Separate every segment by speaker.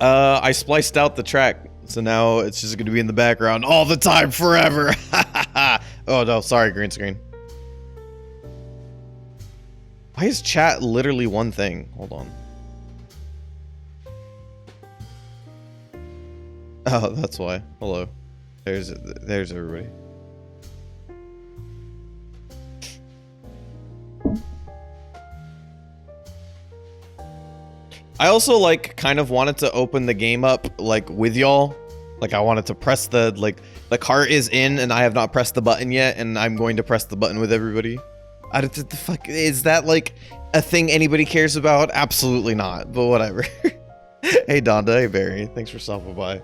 Speaker 1: I spliced out the track, so now it's just gonna be in the background all the time, forever. Oh no, sorry, green screen. Why is chat literally one thing? Hold on. Oh, that's why. Hello. There's everybody. I also like kind of wanted to open the game up like with y'all. Like I wanted to press the cart is in and I have not pressed the button yet, and I'm going to press the button with everybody. I don't the fuck is that like a thing anybody cares about? Absolutely not, but whatever. Hey Donda, hey Barry, thanks for stopping by.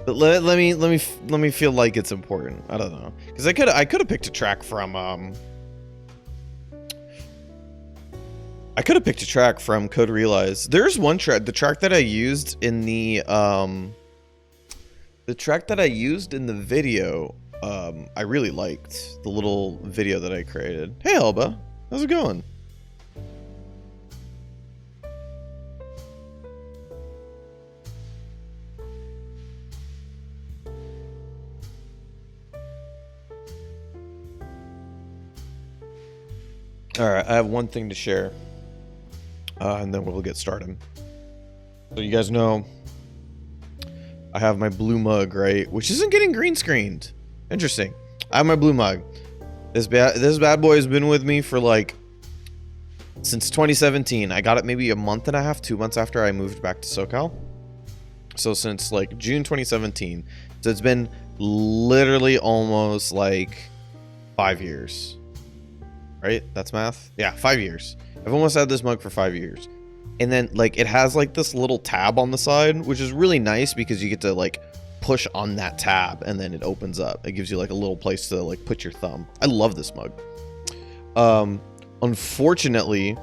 Speaker 1: But let me feel like it's important. I don't know, because I could have picked a track from Code Realize. There's one track, the track that I used in the video. I really liked the little video that I created. Hey Elba, how's it going? All right, I have one thing to share, and then we'll get started. So you guys know I have my blue mug, right? Which isn't getting green screened. Interesting. I have my blue mug. This bad boy has been with me for like since 2017. I got it maybe a month and a half, 2 months after I moved back to SoCal. So since like June 2017. So it's been literally almost like 5 years. Right? That's math. Yeah, 5 years. I've almost had this mug for 5 years. And then like it has like this little tab on the side, which is really nice because you get to like push on that tab and then it opens up. It gives you like a little place to like put your thumb. I love this mug. Unfortunately,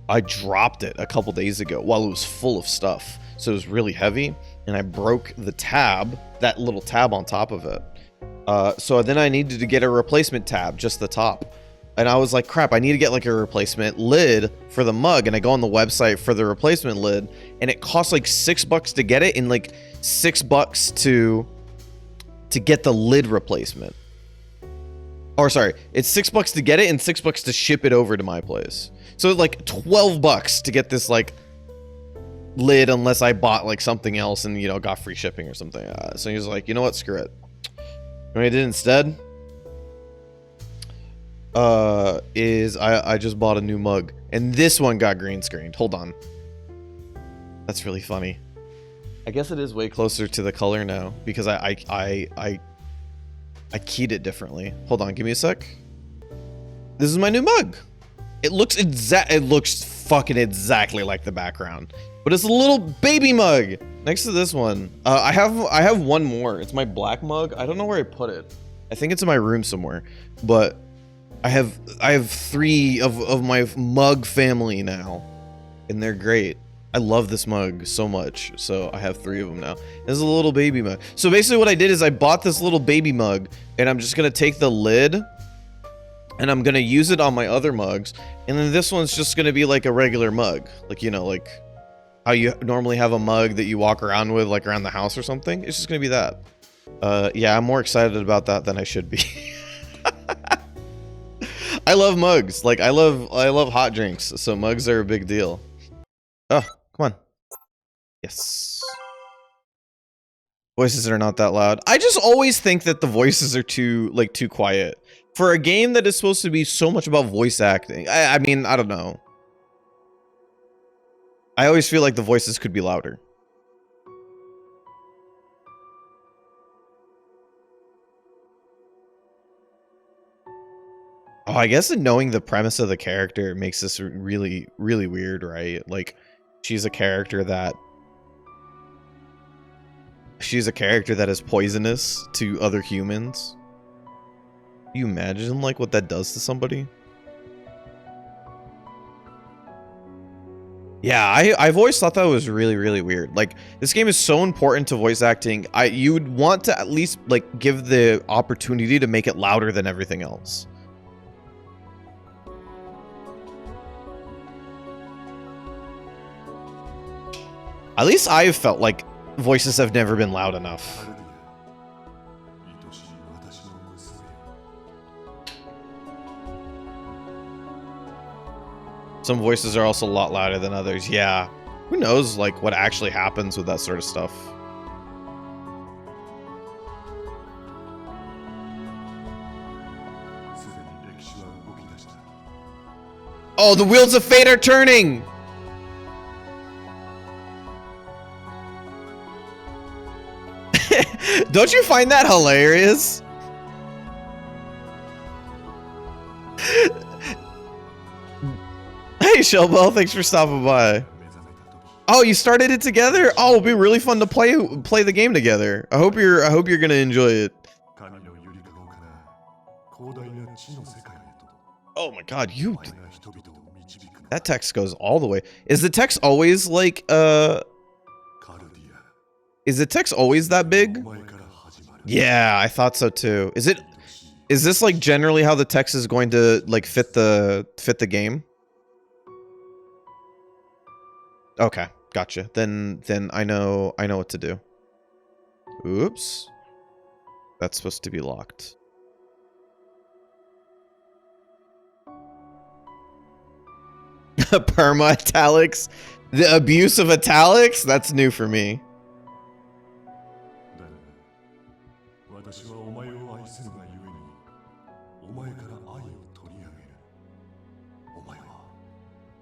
Speaker 1: I dropped it a couple days ago while it was full of stuff. So it was really heavy and I broke the tab, that little tab on top of it. So then I needed to get a replacement tab, just the top. And I was like, crap, I need to get like a replacement lid for the mug. And I go on the website for the replacement lid and it costs like $6 to get it and like $6 to get the lid replacement. Or sorry, it's $6 to get it and $6 to ship it over to my place. So like $12 to get this like lid unless I bought like something else and, you know, got free shipping or something. So he was like, you know what, screw it. What I did instead is I just bought a new mug and this one got green screened. Hold on. That's really funny. I guess it is way closer to the color now because I keyed it differently. Hold on, give me a sec. This is my new mug. It looks fucking exactly like the background, but it's a little baby mug next to this one. I have one more. It's my black mug. I don't know where I put it. I think it's in my room somewhere, but I have 3 of my mug family now, and they're great. I love this mug so much, so I have 3 of them now. This is a little baby mug. So basically what I did is I bought this little baby mug, and I'm just gonna take the lid, and I'm gonna use it on my other mugs, and then this one's just gonna be like a regular mug. Like, you know, like how you normally have a mug that you walk around with, like around the house or something. It's just gonna be that. Yeah, I'm more excited about that than I should be. I love mugs. Like I love hot drinks, so mugs are a big deal. Oh, come on. Yes. Voices are not that loud. I just always think that the voices are too quiet for a game that is supposed to be so much about voice acting. I mean, I don't know. I always feel like the voices could be louder. Oh, I guess knowing the premise of the character makes this really, really weird, right? Like, she's a character that is poisonous to other humans. Can you imagine, like, what that does to somebody? Yeah, I've always thought that was really, really weird. Like, this game is so important to voice acting. You would want to at least, like, give the opportunity to make it louder than everything else. At least I've felt like voices have never been loud enough. Some voices are also a lot louder than others. Yeah. Who knows, like, what actually happens with that sort of stuff. Oh, the wheels of fate are turning! Don't you find that hilarious? Hey, Shelbell, thanks for stopping by. Oh, you started it together? Oh, it'll be really fun to play the game together. I hope you're gonna enjoy it. Oh my god, that text goes all the way. Is the text always like is the text always that big? Yeah, I thought so too. Is this like generally how the text is going to like fit the game? Okay, gotcha. Then I know what to do. Oops. That's supposed to be locked. Perma italics? The abuse of italics? That's new for me.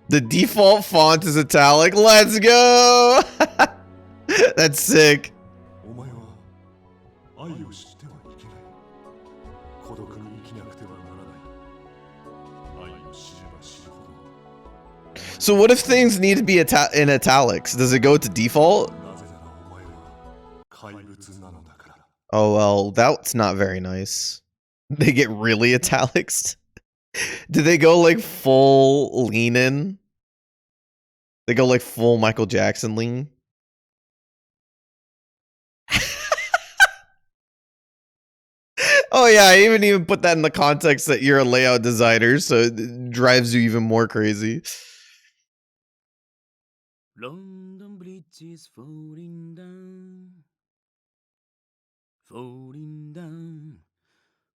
Speaker 1: The default font is italic. Let's go! That's sick. So what if things need to be in italics? Does it go to default? Oh well, that's not very nice. They get really italics. Do they go like full lean in? They go like full Michael Jackson lean? Oh yeah, I even put that in the context that you're a layout designer, so it drives you even more crazy.
Speaker 2: London Bridge is falling down, falling down,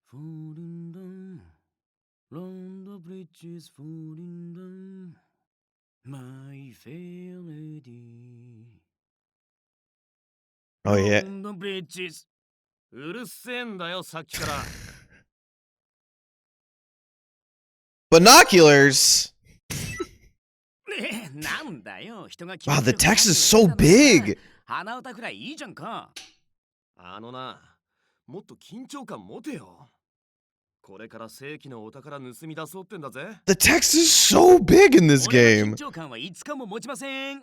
Speaker 2: falling down. London Bridge is falling down, my fair lady.
Speaker 1: Oh yeah.
Speaker 2: London Bridge is うるせえんだよさっきから。
Speaker 1: Binoculars.
Speaker 2: Wow,
Speaker 1: the text is so big.
Speaker 2: 鼻歌くらいいいじゃんか。あのな、もっと緊張感持てよ。これから正規のお宝盗み出そうってんだぜ。
Speaker 1: The text is so big in this game.
Speaker 2: 緊張感はいつかも持ちません。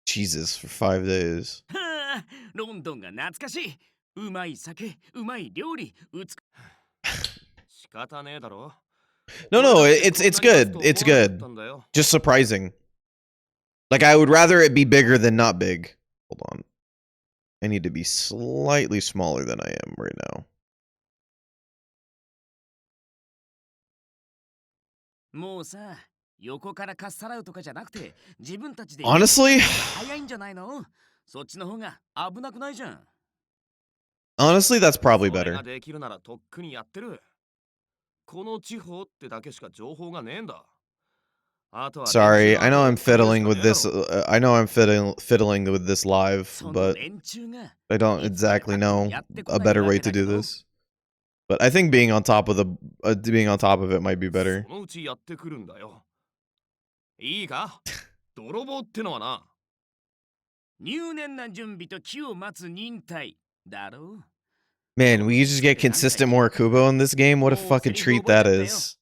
Speaker 1: Jesus, for 5 days.
Speaker 2: ロンドンが懐かしい。うまい酒、うまい料理、仕方ねえだろ。
Speaker 1: No, it's good. It's good. Just surprising. Like I would rather it be bigger than not big. Hold on. I need to be slightly smaller than I am right now. Honestly, honestly, that's probably better. Sorry, I know I'm fiddling with this. I know I'm fiddling with this live, but I don't exactly know a better way to do this. But I think being on top of it might be better. Man, we just get consistent Morikubo in this game. What a fucking treat that is.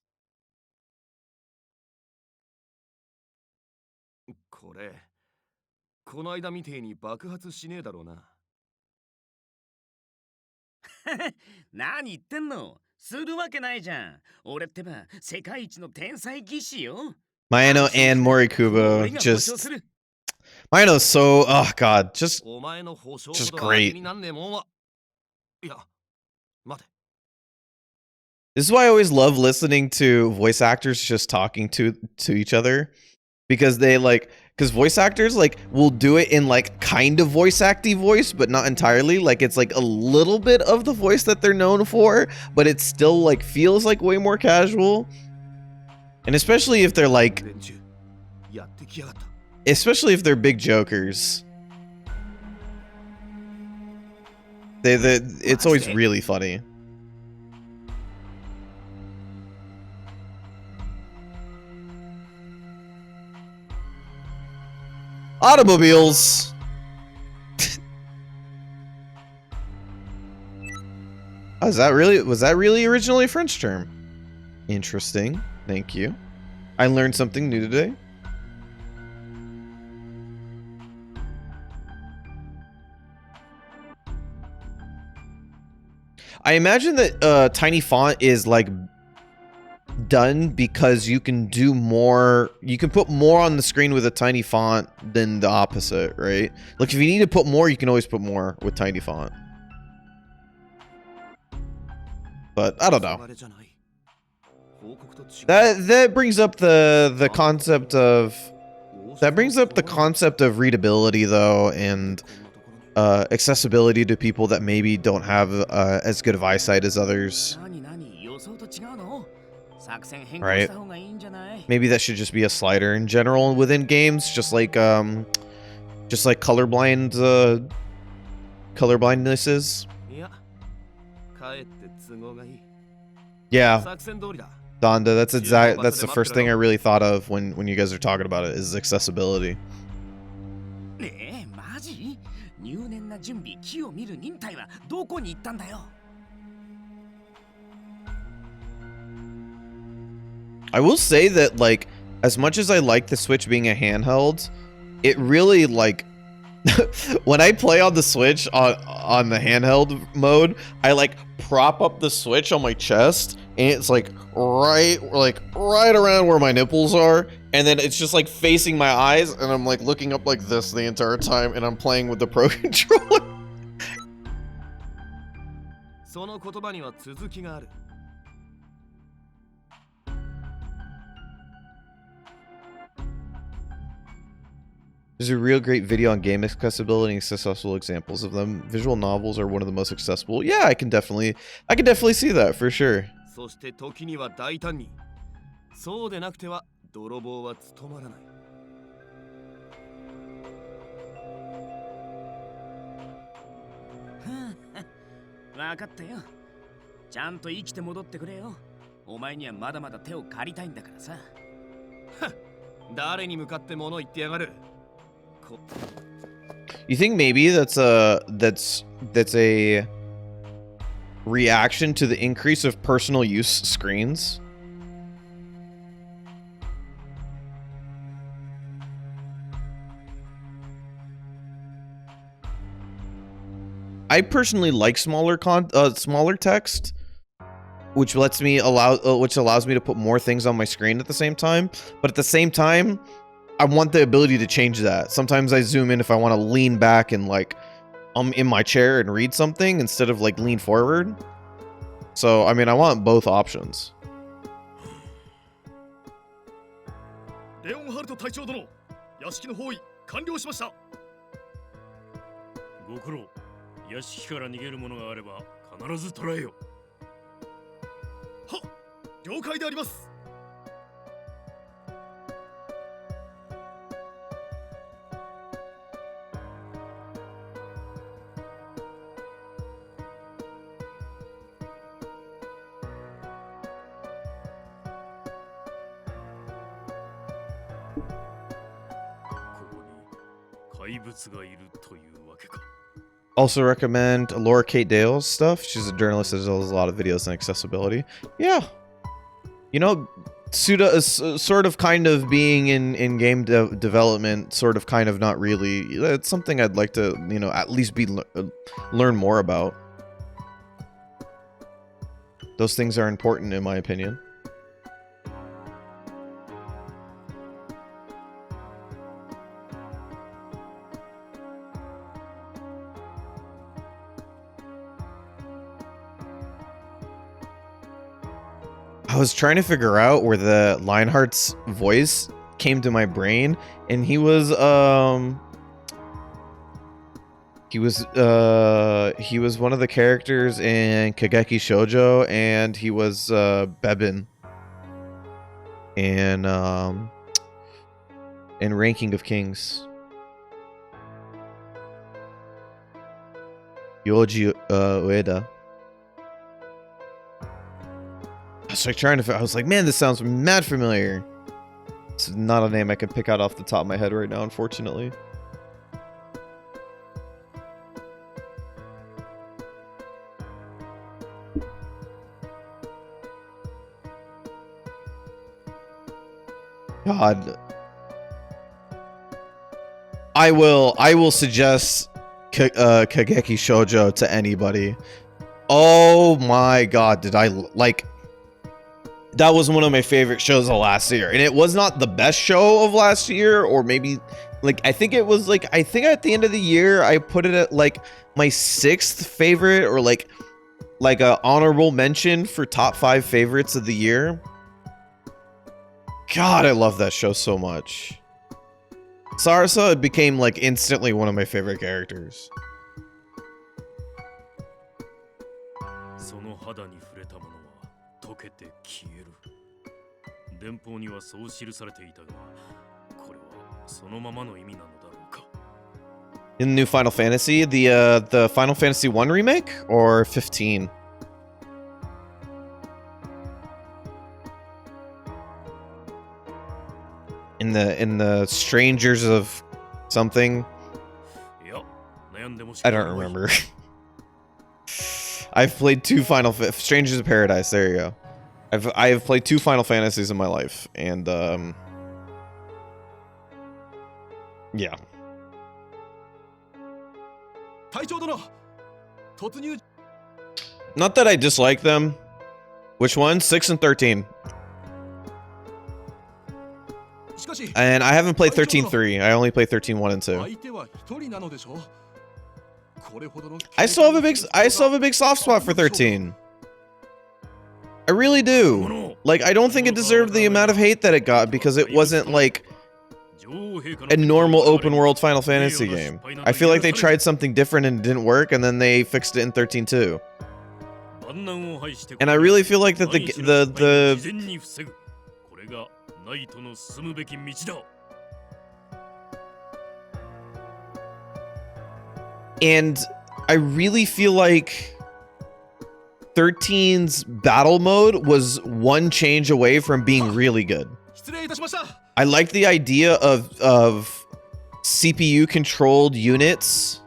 Speaker 1: Mayano and Morikubo just Mayano's so oh god, just great. This is why I always love listening to voice actors just talking to each other, because because voice actors like will do it in like kind of voice acty voice, but not entirely. Like it's like a little bit of the voice that they're known for, but it still like feels like way more casual. And especially if they're like, especially if they're big jokers, it's always really funny. Automobiles. Oh, was that really originally a French term? Interesting. Thank you. I learned something new today. I imagine that tiny font is like done because you can do more, you can put more on the screen with a tiny font than the opposite, right? Like if you need to put more, you can always put more with tiny font. But I don't know. That brings up the concept of readability though, and accessibility to people that maybe don't have as good of eyesight as others. Right? Maybe that should just be a slider in general within games, just like colorblindness is. Yeah. Donda, that's the first thing I really thought of when you guys are talking about it, is accessibility. I will say that, like, as much as I like the Switch being a handheld, it really, like, when I play on the Switch on the handheld mode, I like prop up the Switch on my chest, and it's like right around where my nipples are, and then it's just like facing my eyes, and I'm like looking up like this the entire time, and I'm playing with the Pro Controller. There's a real great video on game accessibility and successful examples of them. Visual novels are one of the most accessible. Yeah, I can definitely see that for sure. You think maybe that's a reaction to the increase of personal use screens? I personally like smaller text, which allows me to put more things on my screen at the same time. But at the same time, I want the ability to change that. Sometimes I zoom in if I want to lean back and like I'm in my chair and read something instead of like lean forward. So I mean, I want both options. Also recommend Laura Kate Dale's stuff. She's a journalist that does a lot of videos on accessibility. Yeah. You know, Suda is sort of kind of being in game development, sort of kind of not really. It's something I'd like to, you know, at least learn more about. Those things are important in my opinion. I was trying to figure out where the Lionheart's voice came to my brain, and he was one of the characters in Kageki Shoujo, and he was Bebin in Ranking of Kings. Yoji Ueda. I was like trying to. I was like, man, this sounds mad familiar. It's not a name I can pick out off the top of my head right now, unfortunately. God. I will suggest Kageki Shoujo to anybody. Oh my god, did I like... That was one of my favorite shows of last year. And it was not the best show of last year, or maybe... Like, I think it was like... I think at the end of the year, I put it at like my 6th favorite, or like a honorable mention for top 5 favorites of the year. God, I love that show so much. Sarasa became like instantly one of my favorite characters. In the new Final Fantasy, the Final Fantasy 1 remake or 15? In the Strangers of something. I don't remember. I've played 2 Strangers of Paradise. There you go. I've played 2 Final Fantasies in my life, and yeah. Not that I dislike them. Which one? 6 and 13. And I haven't played 13.3. I only played 13.1 and 2. I still have a big soft spot for 13. I really do. Like, I don't think it deserved the amount of hate that it got, because it wasn't like a normal open world Final Fantasy game. I feel like they tried something different and it didn't work, and then they fixed it in 13.2. And I really feel like that and I really feel like 13's battle mode was one change away from being really good. I like the idea of CPU controlled units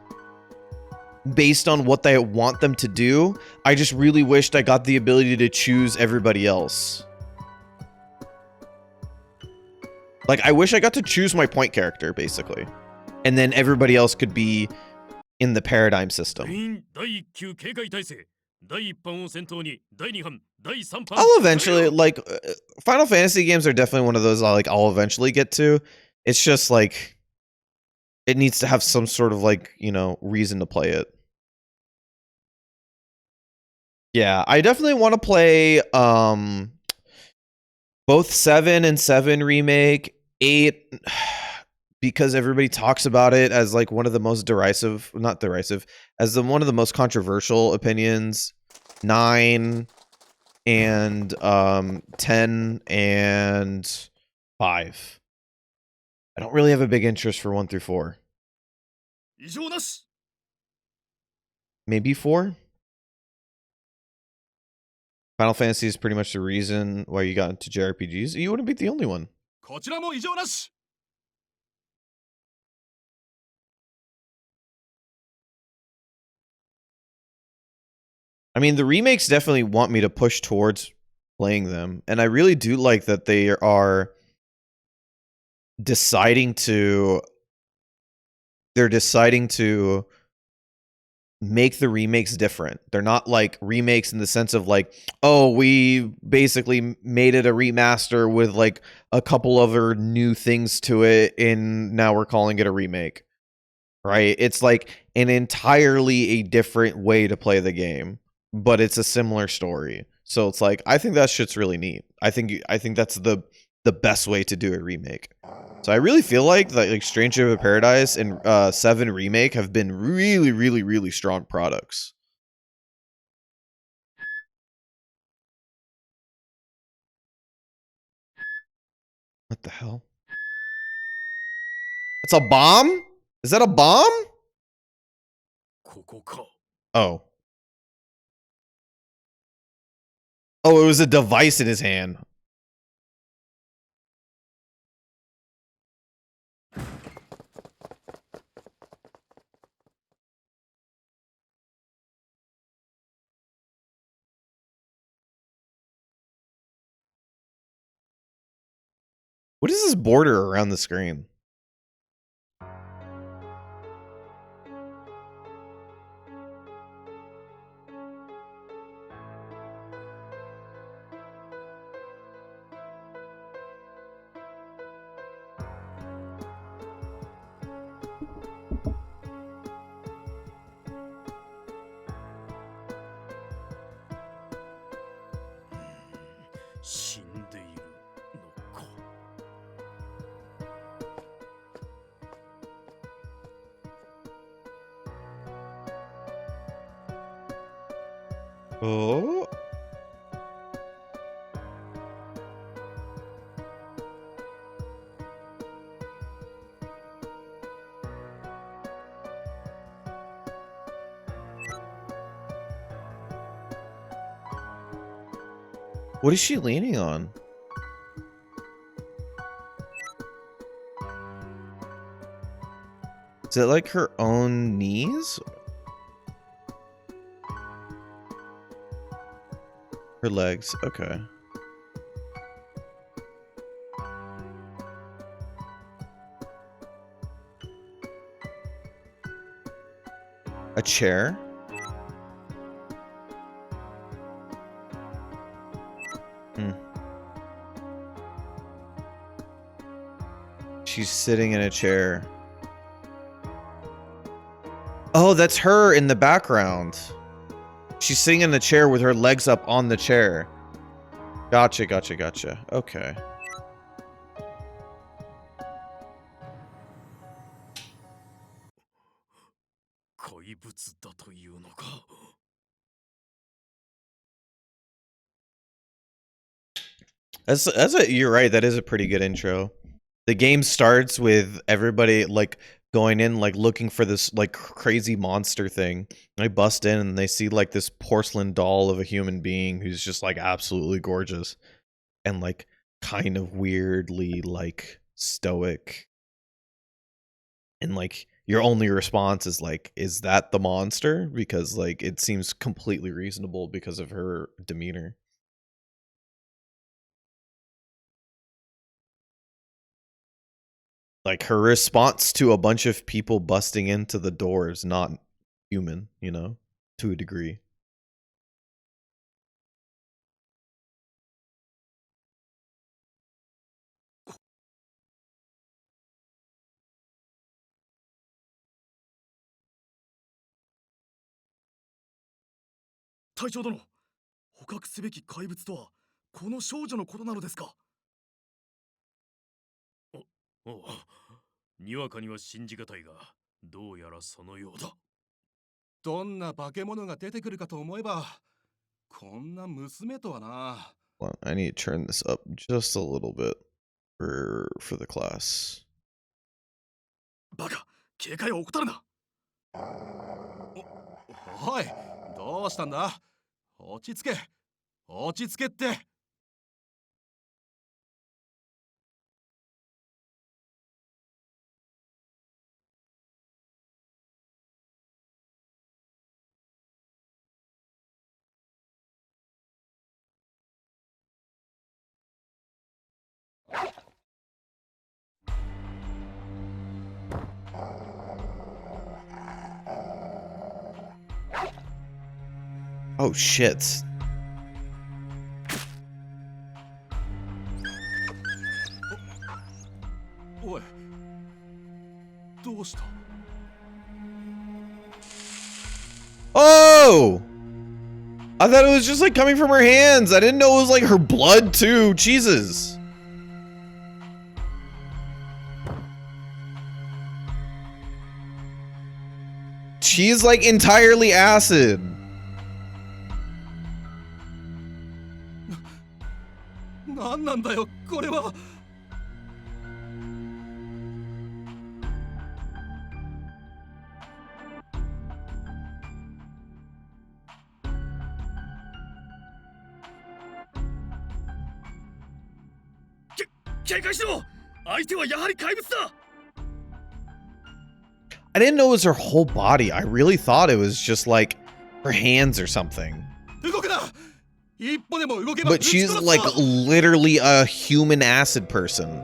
Speaker 1: based on what they want them to do. I just really wished I got the ability to choose everybody else. Like, I wish I got to choose my point character, basically. And then everybody else could be in the paradigm system. I'll eventually, like, Final Fantasy games are definitely one of those I'll eventually get to. It's just, like, it needs to have some sort of, like, you know, reason to play it. Yeah, I definitely want to play, both 7 and 7 Remake, 8, because everybody talks about it as like one of the most derisive, not derisive, as one of the most controversial opinions. 9 and 10 and 5. I don't really have a big interest for 1 through 4. Maybe 4? Final Fantasy is pretty much the reason why you got into JRPGs. You wouldn't be the only one. I mean, the remakes definitely want me to push towards playing them. And I really do like that they are deciding to... They're deciding to make the remakes different. They're not like remakes in the sense of like, oh, we basically made it a remaster with like a couple other new things to it, and now we're calling it a remake. Right? It's like an entirely a different way to play the game, but it's a similar story. So it's like, I think that shit's really neat. I think that's the best way to do a remake. So I really feel like Stranger of Paradise and 7 Remake have been really, really, really strong products. What the hell? It's a bomb? Is that a bomb? Oh. Oh, it was a device in his hand. What is this border around the screen? Oh. What is she leaning on? Is it like her own knees? Her legs, okay. A chair? She's sitting in a chair. Oh, that's her in the background. She's sitting in the chair with her legs up on the chair. Gotcha, gotcha, gotcha. Okay. You're right, that is a pretty good intro. The game starts with everybody like going in, like looking for this like crazy monster thing. They bust in and they see like this porcelain doll of a human being who's just like absolutely gorgeous and like kind of weirdly like stoic. And like your only response is like, is that the monster? Because like it seems completely reasonable because of her demeanor. Like her response to a bunch of people busting into the door is not human, you know, to a degree. Well, I need to turn this up just a little bit for the class.
Speaker 2: バカ、警戒を怠るな。おい、どうしたんだ？落ち着け。落ち着けって。
Speaker 1: Oh shit. Oh! I thought it was just like coming from her hands. I didn't know it was like her blood too. Jesus. She's like entirely acid.
Speaker 2: なんなんだよこれは。警戒しろ。相手はやはり怪物だ。
Speaker 1: I didn't know it was her whole body. I really thought it was just like her hands or something.
Speaker 2: 動くな。一歩でも動けば。
Speaker 1: But she's like literally a human acid person.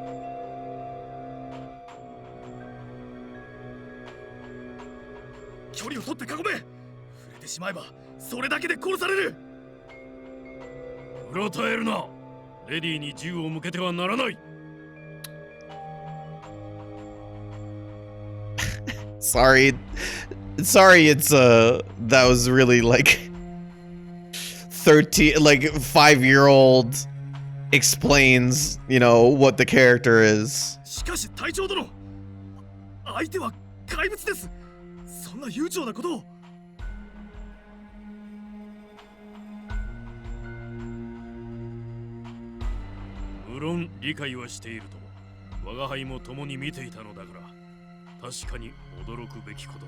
Speaker 2: 距離を取って囲め。触れてしまえばそれだけで殺される。うろたえるな。レディに銃を向けてはならない。
Speaker 1: Sorry, it's that was really like 13, like 5-year-old explains, you know, what the character is.
Speaker 2: しかし隊長殿、相手は怪物です。そんな悠長なことを。無論理解はしているとも、我が輩も共に見ていたのだから。 確かに驚くべきこと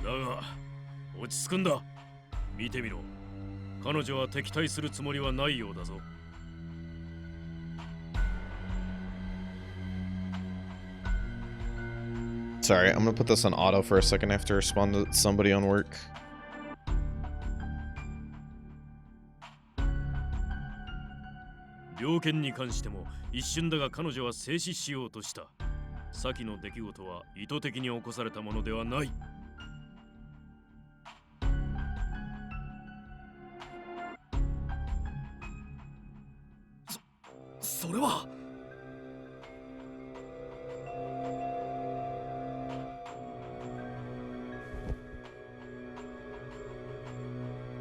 Speaker 2: だ。だが落ち着くんだ。見てみろ。彼女は敵対するつもりはないようだぞ。
Speaker 1: Sorry, I'm gonna put this on auto for a second. I have to respond to somebody on work.
Speaker 2: 猟犬に関しても一瞬だが彼女は静止しようとした。 先の出来事は意図的に起こされたものではない。それは。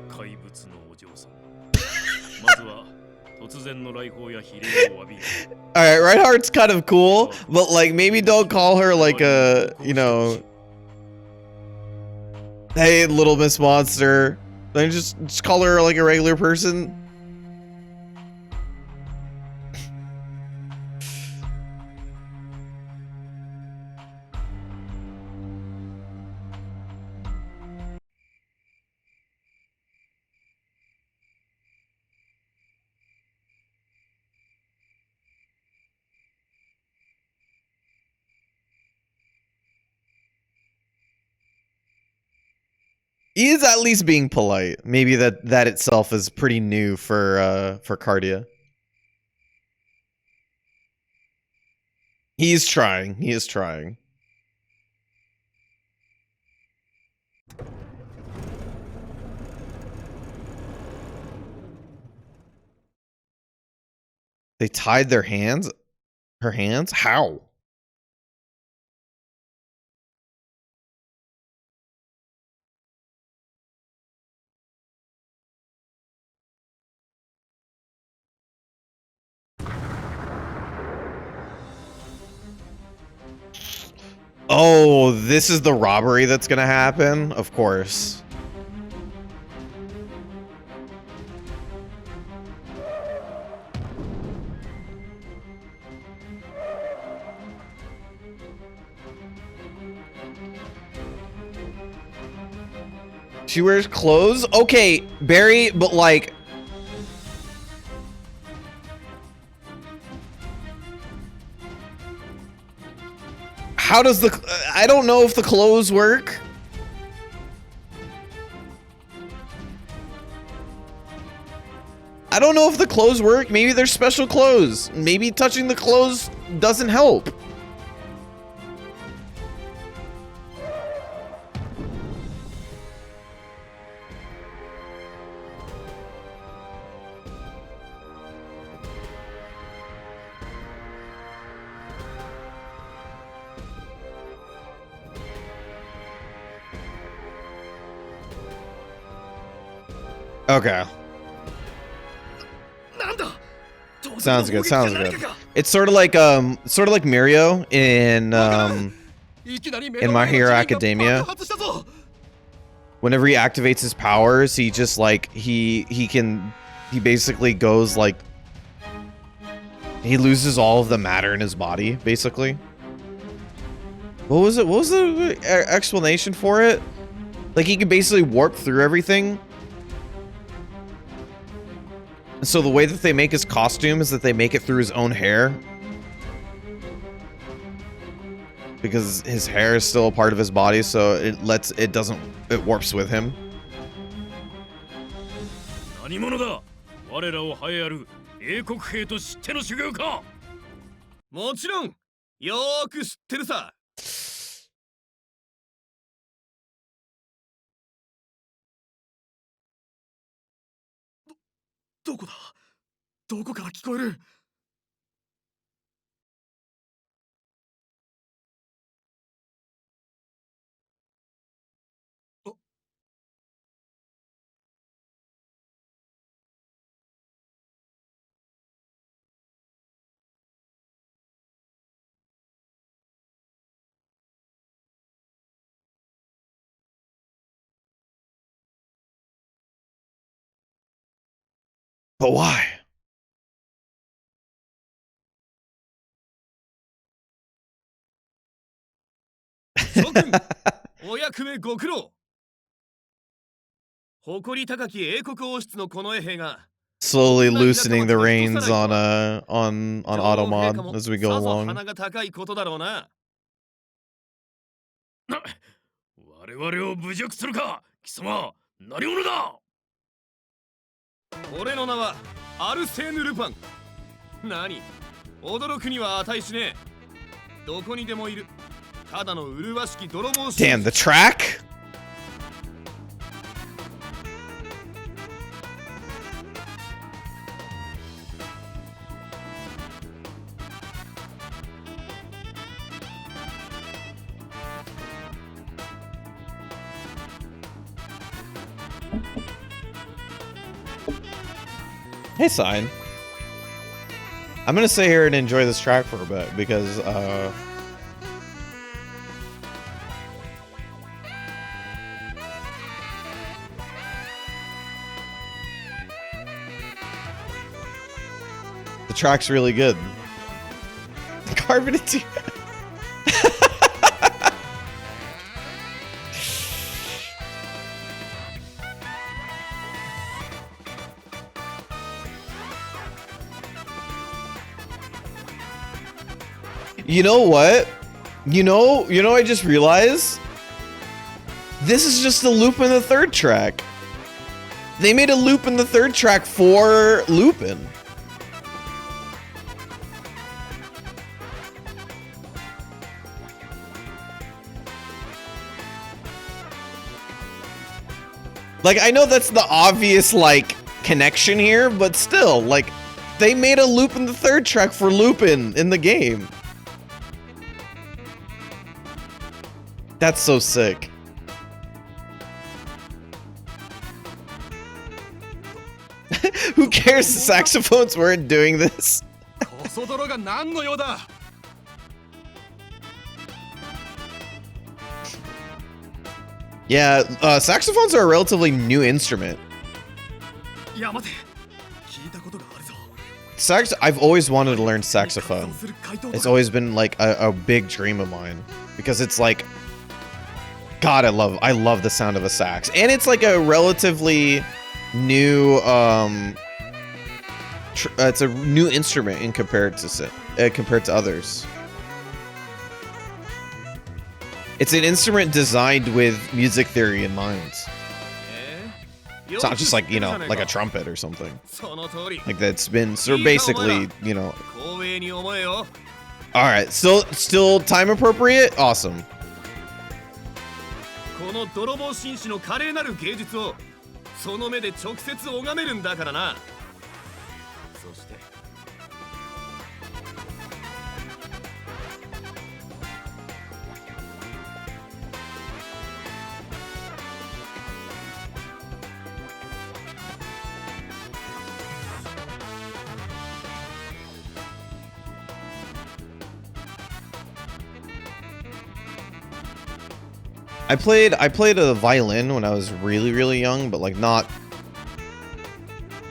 Speaker 2: 怪物のお嬢さん。まずは。
Speaker 1: Alright, Reinhardt's kind of cool, but like maybe don't call her like a, you know, hey little Miss Monster. Then just call her like a regular person. He is at least being polite. Maybe that itself is pretty new for Cardia. He is trying. He is trying. They tied their hands? Her hands? How? Oh, this is the robbery that's gonna happen? Of course. She wears clothes? Okay, Barry, but like... How does the... I don't know if the clothes work. I don't know if the clothes work. Maybe they're special clothes. Maybe touching the clothes doesn't help. Okay. Sounds good. Sounds good. It's sort of like Mirio in My Hero Academia. Whenever he activates his powers, he just like he basically goes like he loses all of the matter in his body, basically. What was it? What was the explanation for it? Like he can basically warp through everything. So the way that they make his costume is that they make it through his own hair. Because his hair is still a part of his body, so it warps with him.
Speaker 2: 何者だ? 我らを栄えある英国兵としての修行か? もちろん、よーく知ってるさ。どこだ? どこから聞こえる?
Speaker 1: But why?
Speaker 2: 諸君、お役目ご苦労。誇り高き英国王室の近衛兵が
Speaker 1: Slowly loosening the reins on Automod as we go
Speaker 2: さぞ
Speaker 1: along.
Speaker 2: 鼻が高いことだろうな。我々を侮辱するか、貴様、何者だ? 俺の名はアルセーヌ・ルパン。何、驚くには値しねえ。どこにでもいる。ただの麗しき泥棒。
Speaker 1: Damn, the track? Hey, Sign. I'm gonna sit here and enjoy this track for a bit because, the track's really good. Carbon and tea. You know what? You know, I just realized this is just a loop in the third track. They made a loop in the third track for Lupin. Like, I know that's the obvious, like, connection here, but still, like, they made a loop in the third track for Lupin in the game. That's so sick. Who cares? The saxophones weren't doing this. Yeah, saxophones are a relatively new instrument. I've always wanted to learn saxophone. It's always been like a big dream of mine because it's like, God, I love the sound of a sax, and it's like a relatively new it's a new instrument in compared to others. It's an instrument designed with music theory in mind. It's not just like, you know, like a trumpet or something. Like that's been so basically, you know. All right, still time appropriate. Awesome.
Speaker 2: この泥棒紳士の華麗なる芸術をその目で直接拝めるんだからな。そして
Speaker 1: I played a violin when I was really young, but like not,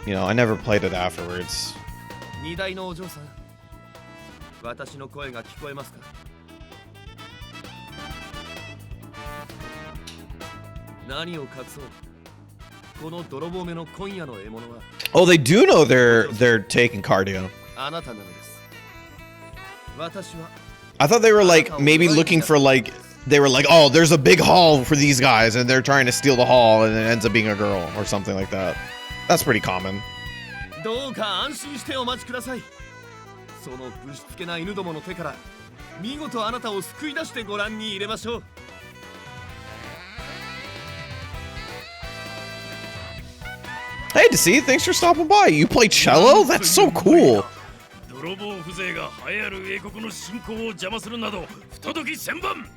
Speaker 1: you know, I never played it afterwards.
Speaker 2: 二代のお嬢さん、私の声が聞こえますか？何を隠そう。この泥棒めの今夜の獲物は。
Speaker 1: Oh, they do know they're taking cardio.
Speaker 2: あなたなのです。私は。
Speaker 1: I thought they were like maybe looking for like they were like, oh, there's a big haul for these guys, and they're trying to steal the haul, and it ends up being a girl or something like that. That's pretty common.
Speaker 2: どうか安心してお待ちください。そのぶしつけな犬どもの手から見事あなたを救い出してご覧に入れましょう。
Speaker 1: Hey, Desi, thanks for stopping by. You play cello? That's so cool.
Speaker 2: 泥棒風情が流行る英国の侵攻を邪魔するなど不届き千万。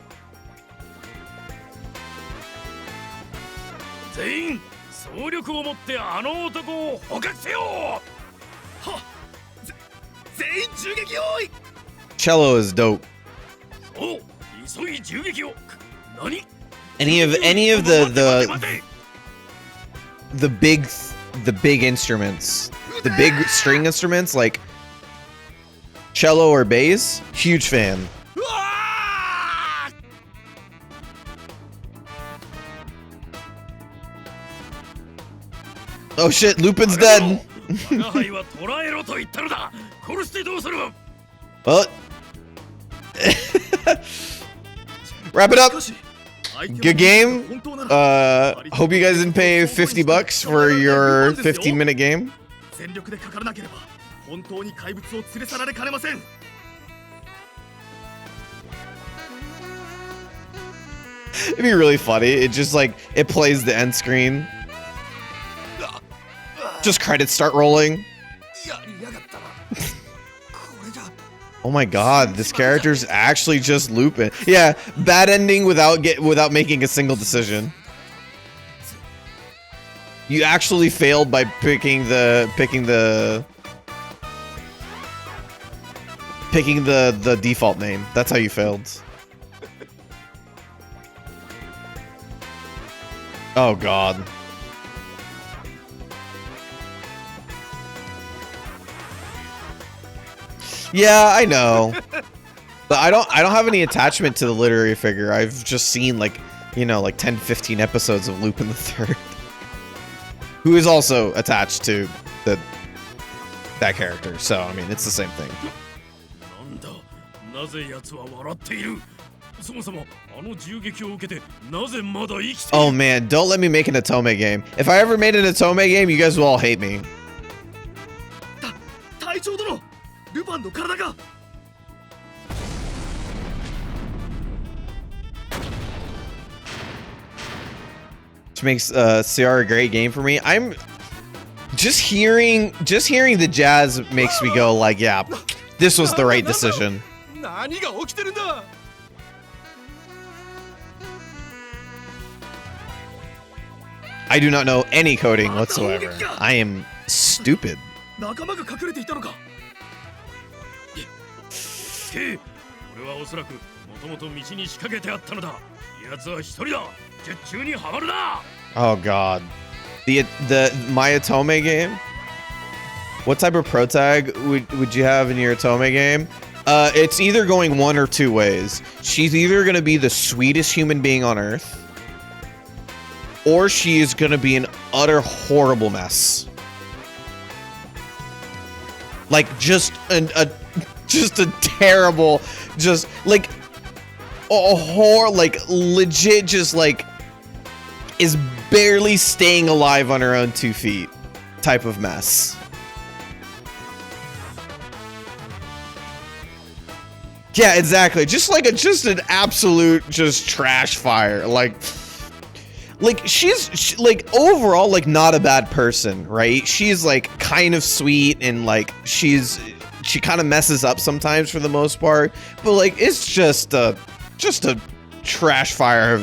Speaker 2: 全員総力をもってあの男を捕獲せよ。はっ、全員銃撃用意。
Speaker 1: Cello is dope.
Speaker 2: そう、急ぎ銃撃を。何？
Speaker 1: Any of the big instruments, the big string instruments like cello or bass, huge fan. Oh shit, Lupin's dead. Well, wrap it up. Good game. Hope you guys didn't pay $50 for your 15-minute game. It'd be really funny. It just like it plays the end screen. Just credits start rolling. Oh my god, this character's actually just Lupin. Yeah, bad ending without making a single decision. You actually failed by picking the default name. That's how you failed. Oh god. Yeah, I know. But I don't have any attachment to the literary figure. I've just seen like, you know, like 10, 15 episodes of Lupin the Third. Who is also attached to that character. So, I mean, it's the same thing. Oh man, don't let me make an Otome game. If I ever made an Otome game, you guys will all hate me. Which makes CR a great game for me. I'm just hearing the jazz makes me go like, yeah, this was the right decision. I do not know any coding whatsoever. I am stupid. Oh god. The my Otome game? What type of protag would you have in your Otome game? It's either going one or two ways. She's either gonna be the sweetest human being on earth, or she is gonna be an utter horrible mess. Like just a terrible, just like like legit, just like is barely staying alive on her own 2 feet type of mess. Yeah, exactly. Just like an absolute just trash fire. Like she's like overall like not a bad person, right? She's like kind of sweet and like she kind of messes up sometimes for the most part, but like it's just a trash fire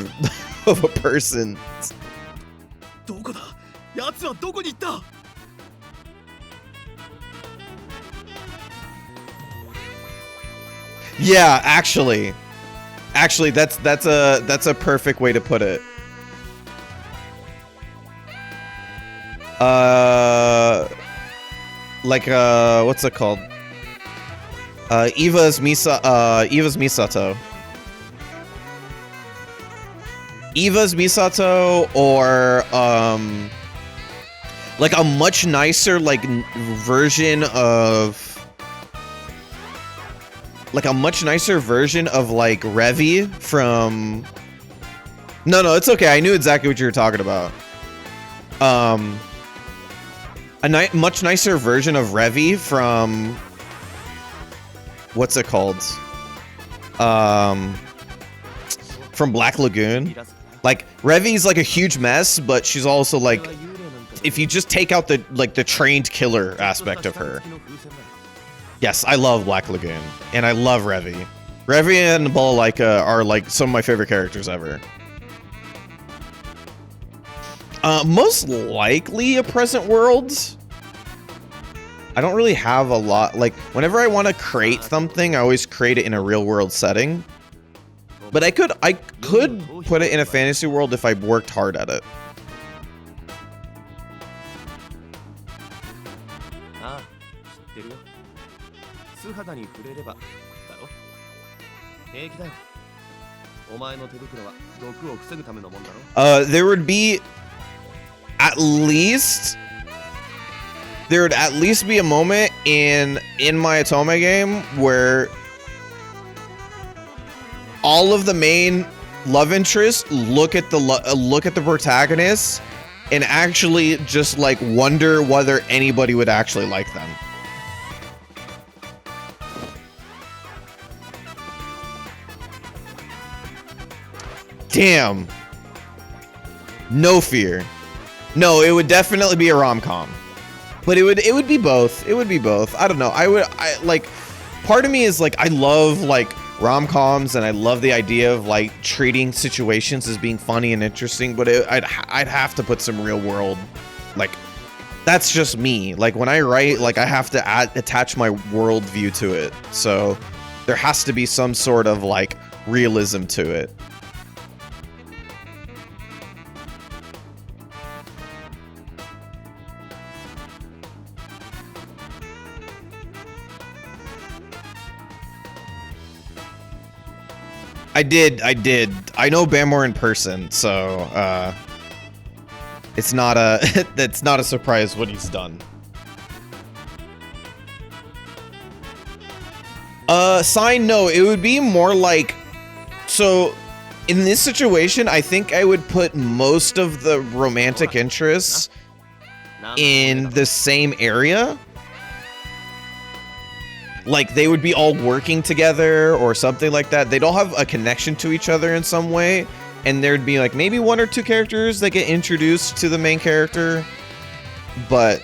Speaker 1: of a person. Yeah, actually, Actually, that's a perfect way to put it. What's it called? Eva's Misato. Eva's Misato, or like a much nicer version of like Revi from. No, it's okay. I knew exactly what you were talking about. Much nicer version of Revi from. What's it called? From Black Lagoon. Like, Revi's like a huge mess, but she's also like, if you just take out the trained killer aspect of her. Yes, I love Black Lagoon, and I love Revi. Revi and Balalaika are like some of my favorite characters ever. Most likely a present world. I don't really have a lot. Like, whenever I want to create something, I always create it in a real world setting. But I could put it in a fantasy world if I worked hard at it. There would at least be a moment in my Otome game where all of the main love interests look at the protagonist and actually just like wonder whether anybody would actually like them. Damn. No fear. No, it would definitely be a rom-com. But it would be both. It would be both. I don't know. I like, part of me is like, I love like rom-coms, and I love the idea of like treating situations as being funny and interesting, but I'd have to put some real world, like, that's just me. Like, when I write, like, I have to attach my worldview to it. So there has to be some sort of like realism to it. I did. I know Bamor in person, so it's not that's not a surprise what he's done. Sign, no, it would be more like, so in this situation, I think I would put most of the romantic interests in the same area. Like, they would be all working together or something like that. They'd all have a connection to each other in some way. And there'd be, like, maybe one or two characters that get introduced to the main character. But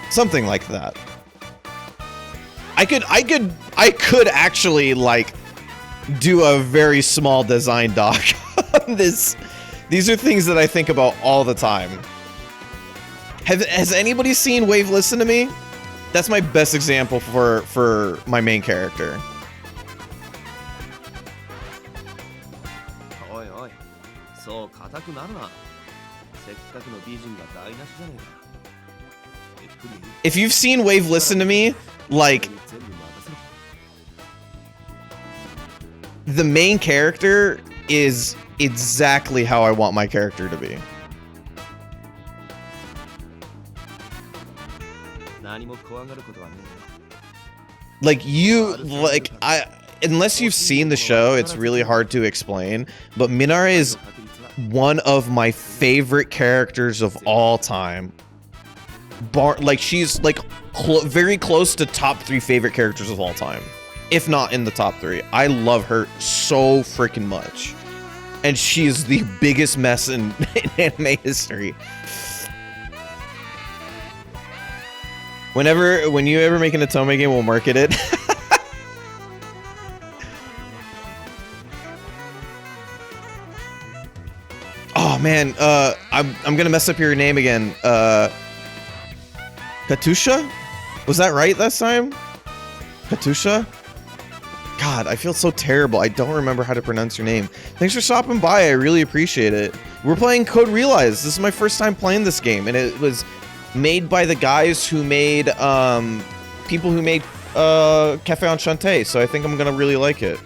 Speaker 1: something like that. I could actually, like, do a very small design doc on this. These are things that I think about all the time. Has anybody seen Wave Listen to Me? That's my best example for my main character. If you've seen Wave Listen to Me, like, the main character is exactly how I want my character to be. Like, unless you've seen the show, it's really hard to explain, but Minare is one of my favorite characters of all time. Like, she's like very close to top 3 favorite characters of all time, if not in the top 3. I love her so freaking much, and she is the biggest mess in anime history. When you ever make an Otome game, we'll market it. Oh man, I'm gonna mess up your name again. Katusha? Was that right last time? Katusha? God, I feel so terrible. I don't remember how to pronounce your name. Thanks for stopping by. I really appreciate it. We're playing Code Realize. This is my first time playing this game, and it was made by the guys who made, people who made Cafe Enchanté, so I think I'm gonna really like it.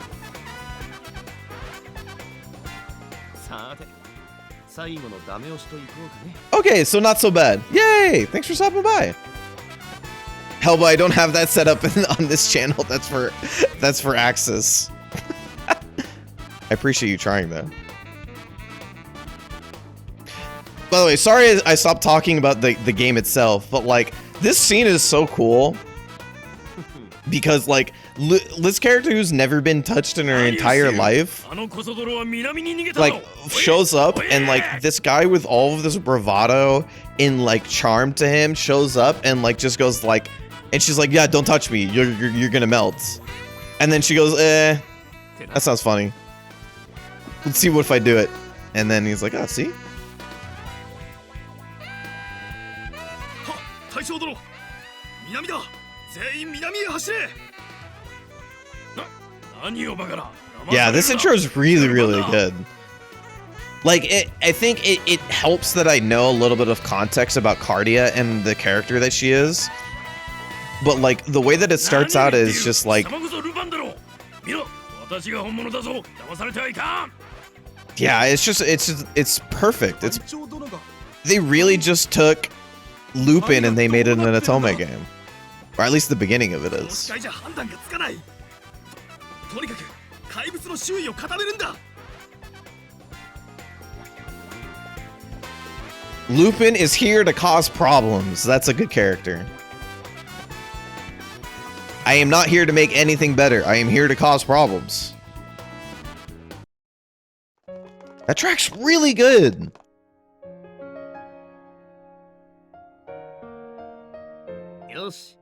Speaker 1: Okay, so not so bad. Yay! Thanks for stopping by. Hell, but I don't have that set up on this channel. That's for Axis. I appreciate you trying that. By the way, sorry I stopped talking about the game itself, but like this scene is so cool because like this character who's never been touched in her entire life like shows up, and like this guy with all of this bravado and like charm to him shows up and like just goes like, and she's like, yeah, don't touch me, you're gonna melt. And then she goes, that sounds funny, let's see what if I do it. And then he's like, oh, see. Yeah, this intro is really, really good. Like, I think it helps that I know a little bit of context about Cardia and the character that she is. But like, the way that it starts out is just like... Yeah, it's perfect. They really just took Lupin and they made it an Otome game. Or at least the beginning of it is. Lupin is here to cause problems. That's a good character. I am not here to make anything better. I am here to cause problems. That track's really good.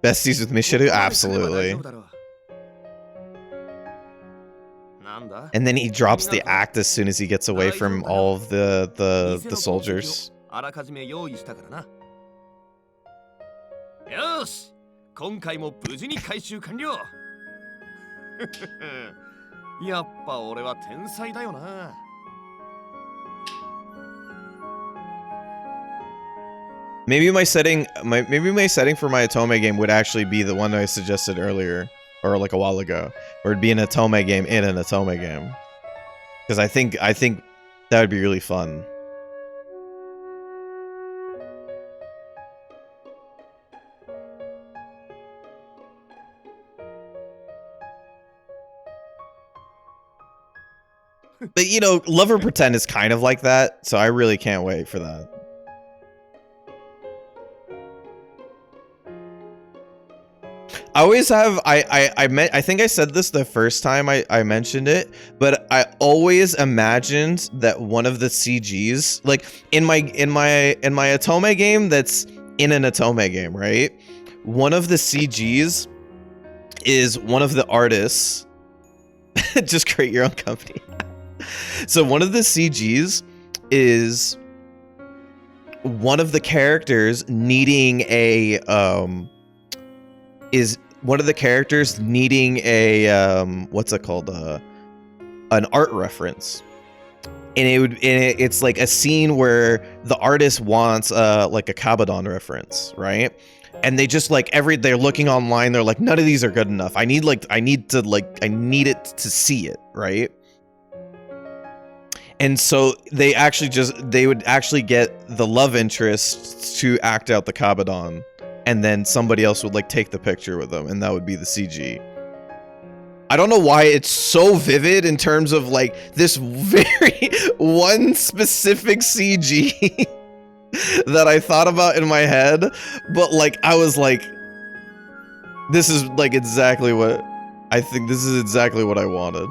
Speaker 1: Besties with Mishiru? Absolutely. And then he drops the act as soon as he gets away from all of the soldiers. Maybe my setting for my Otome game would actually be the one that I suggested earlier, or like a while ago, or it'd be an Otome game in an Otome game, because I think that would be really fun. But you know, Lover Pretend is kind of like that, so I really can't wait for that. I always have, I think I said this the first time I mentioned it, but I always imagined that one of the CGs, like in my Otome game that's in an Otome game, right? One of the CGs is one of the artists. Just create your own company. So one of the CGs is one of the characters needing a what's it called, an art reference, and it's like a scene where the artist wants like a Kabadon reference, right? And they just like they're looking online, they're like, none of these are good enough, I need it to see it, right? And so they would actually get the love interest to act out the Kabadon, and then somebody else would like take the picture with them, and that would be the CG. I don't know why it's so vivid in terms of like this very one specific CG that I thought about in my head, but like I was like, this is like exactly what I think. This is exactly what I wanted.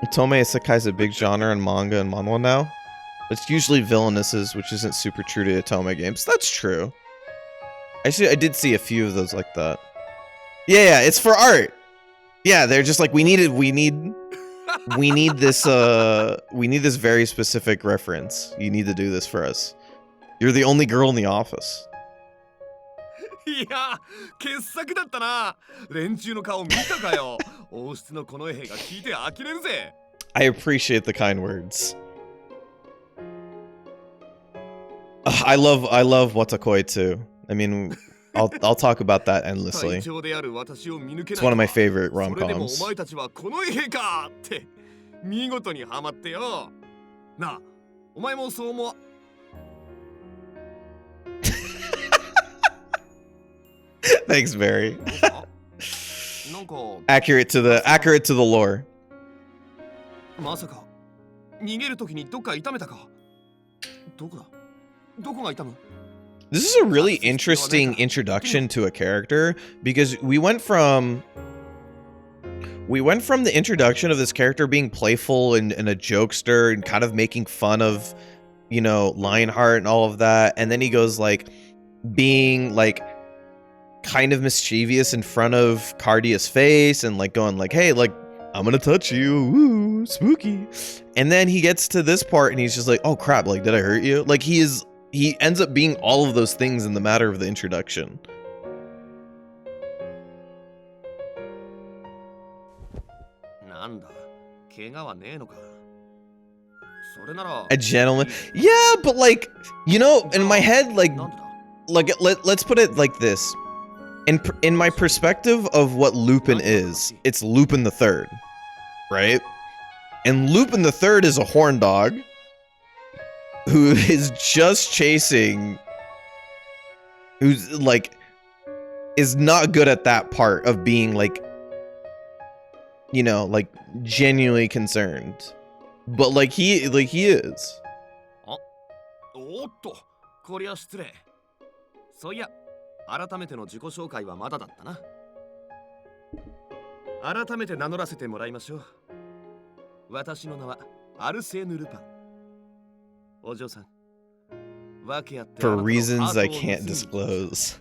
Speaker 1: Otome Isekai is a big genre in manga and manhwa now. It's usually villainesses, which isn't super true to Otome games. That's true. Actually, I did see a few of those like that. Yeah, it's for art. Yeah, they're just like, we need this very specific reference. You need to do this for us. You're the only girl in the office.
Speaker 2: いや、傑作だったな。連中の顔見たかよ。王室のこの絵が聞いて呆れるぜ。
Speaker 1: I appreciate the kind words. I love Watakoi too. I mean, I'll talk about that endlessly. It's one of my favorite rom-coms.
Speaker 2: お前たちはこの絵かって見事にハマってよ。なあ、お前もそう思わ。
Speaker 1: Thanks, Barry. accurate to the lore.
Speaker 2: まさか逃げるときにどっか痛めたか。どこだ？どこが痛む？
Speaker 1: This is a really interesting introduction to a character because we went from the introduction of this character being playful and a jokester and kind of making fun of, you know, Lionheart and all of that, and then he goes like being like kind of mischievous in front of Cardia's face and like going like, hey, like I'm gonna touch you, ooh, spooky. And then he gets to this part and he's just like, oh crap, like did I hurt you? Like he ends up being all of those things in the matter of the introduction. A gentleman. Yeah, but like, you know, in my head, like let's put it like this. In my perspective of what Lupin is, it's Lupin the Third, right? And Lupin the Third is a horn dog who is just chasing, who's like, is not good at that part of being like, you know, like genuinely concerned, but like he is.
Speaker 2: おっと、こりゃ失礼。そういや、改めての自己紹介はまだだったな。改めて名乗らせてもらいましょう。私の名はアルセーヌ・ルパン。お嬢さん。
Speaker 1: For reasons I can't disclose.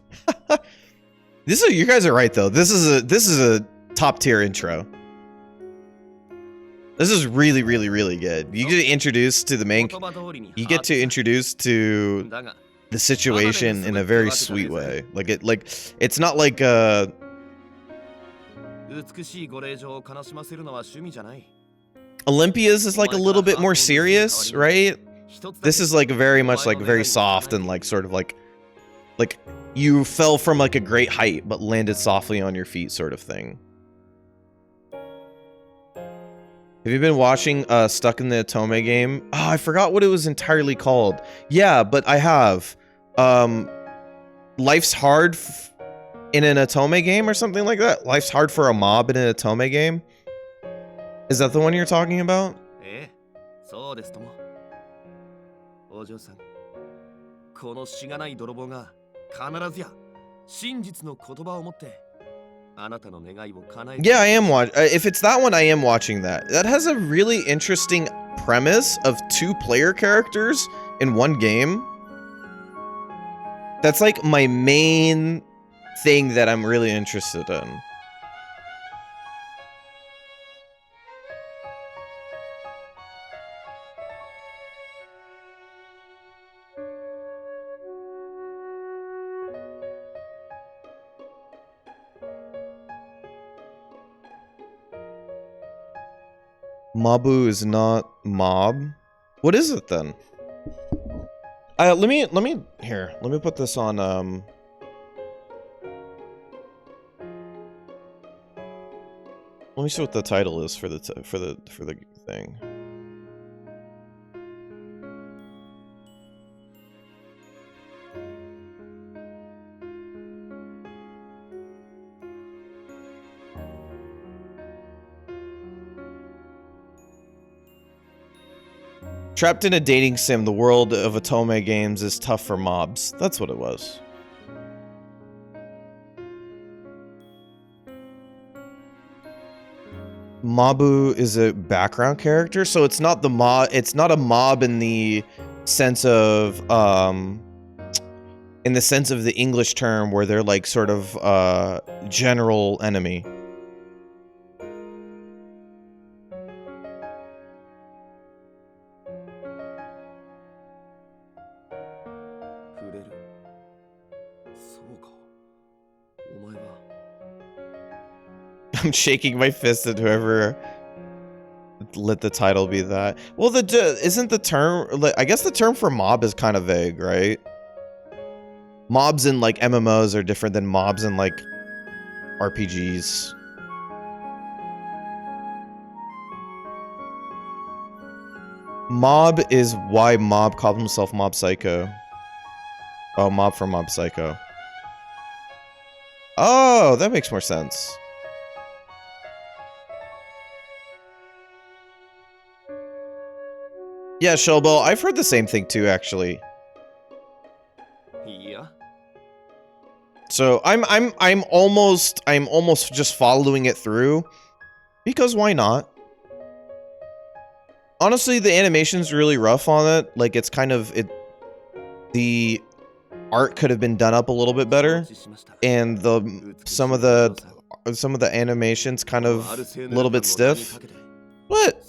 Speaker 1: You guys are right though. This is a top tier intro. This is really, really, really good. You get introduced to the main. You get to introduce to the situation in a very sweet way. Like it's not like Olympia's is like a little bit more serious, right? This is like very much like very soft and like sort of like you fell from like a great height but landed softly on your feet sort of thing. Have you been watching Stuck in the Otome game? Oh, I forgot what it was entirely called. Yeah, but I have. Life's Hard in an Otome game or something like that? Life's Hard for a Mob in an Otome game? Is that the one you're talking about?
Speaker 2: そうですとも。お嬢さん、このしがない泥棒が必ずや真実の言葉を持って
Speaker 1: Yeah, I am watching. If it's that one, I am watching that. That has a really interesting premise of 2 player characters in one game. That's like my main thing that I'm really interested in. Mabu is not mob. What is it then? Let me put this on let me see what the title is for the thing. Trapped in a dating sim, the world of Otome games is tough for mobs. That's what it was. Mabu is a background character, so it's not the mob. It's not a mob in the sense of the English term where they're like sort of general enemy. I'm shaking my fist at whoever let the title be that. Well, isn't the term, I guess the term for mob is kind of vague, right? Mobs in like MMOs are different than mobs in like RPGs. Mob is why Mob called himself Mob Psycho. Oh, Mob from Mob Psycho. Oh, that makes more sense. Yeah, Showbo, I've heard the same thing too, actually.
Speaker 3: Yeah.
Speaker 1: So I'm almost just following it through because why not? Honestly, the animation's really rough on it. Like it's kind of the art could have been done up a little bit better, and some of the animations kind of a little bit stiff. What?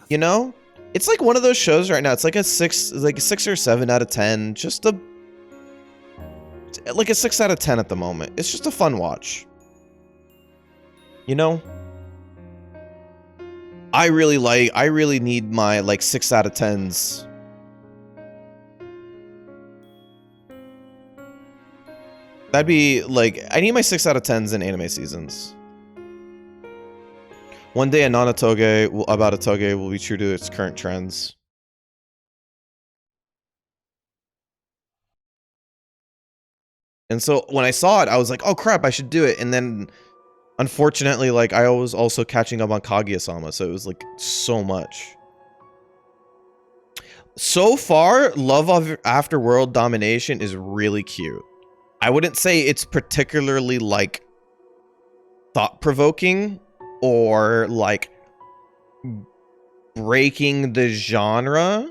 Speaker 1: You know? It's like one of those shows right now. It's like a 6 or 7 out of 10. Just like a 6 out of 10 at the moment. It's just a fun watch. You know? I really need my like 6 out of 10s. That'd be like, I need my 6 out of 10s in anime seasons. One day a non-otoge about otoge will be true to its current trends. And so when I saw it, I was like, oh crap, I should do it. And then unfortunately, like I was also catching up on Kaguya-sama, so it was like so much. So far, Love After World Domination is really cute. I wouldn't say it's particularly like thought-provoking or like breaking the genre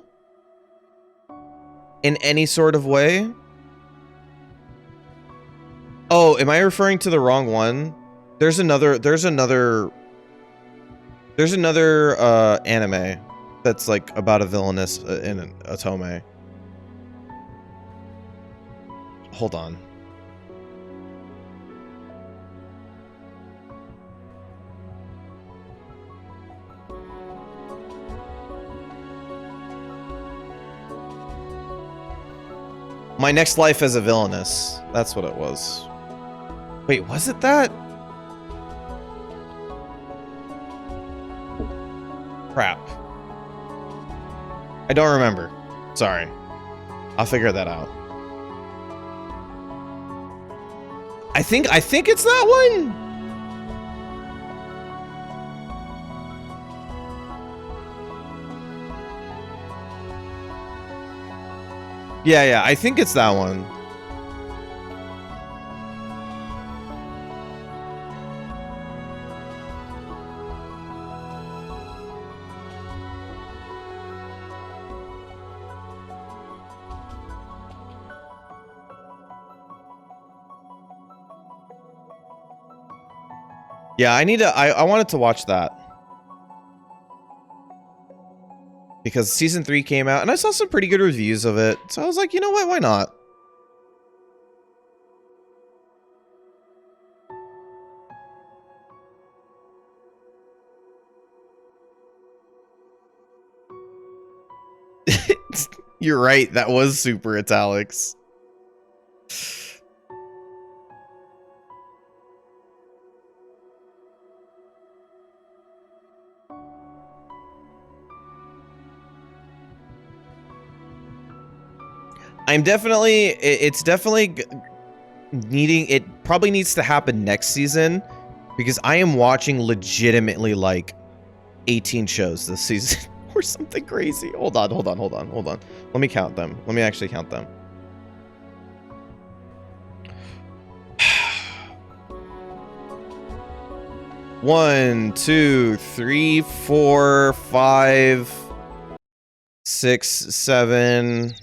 Speaker 1: in any sort of way. Oh, am I referring to the wrong one? There's another anime that's like about a villainess in an otome. Hold on. My Next Life as a Villainess. That's what it was. Wait, was it that? Crap. I don't remember. Sorry. I'll figure that out. I think it's that one. Yeah, I think it's that one. Yeah, I wanted to watch that. Because season 3 came out and I saw some pretty good reviews of it. So I was like, you know what, why not? You're right, that was super italics. It's definitely needing, it probably needs to happen next season because I am watching legitimately like 18 shows this season or something crazy. Hold on. Let me count them. Let me actually count them. One, two, three, 4, 5, 6, 7,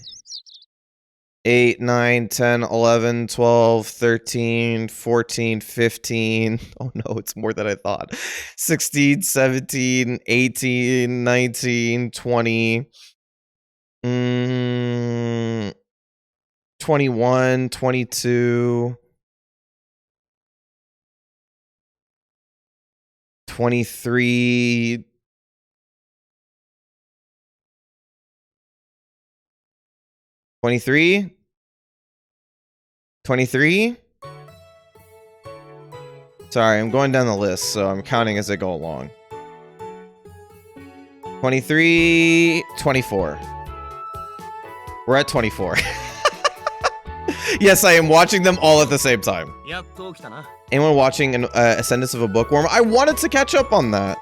Speaker 1: 8, 9, 10, 11, 12, 13, 14, 15. Oh no, it's more than I thought. 16, 17, 18, 19, 20, 21, 22, 23. 23. 23. Sorry, I'm going down the list, so I'm counting as I go along. 23, 24. We're at 24. Yes, I am watching them all at the same time. Anyone watching an Ascendance of a Bookworm? I wanted to catch up on that.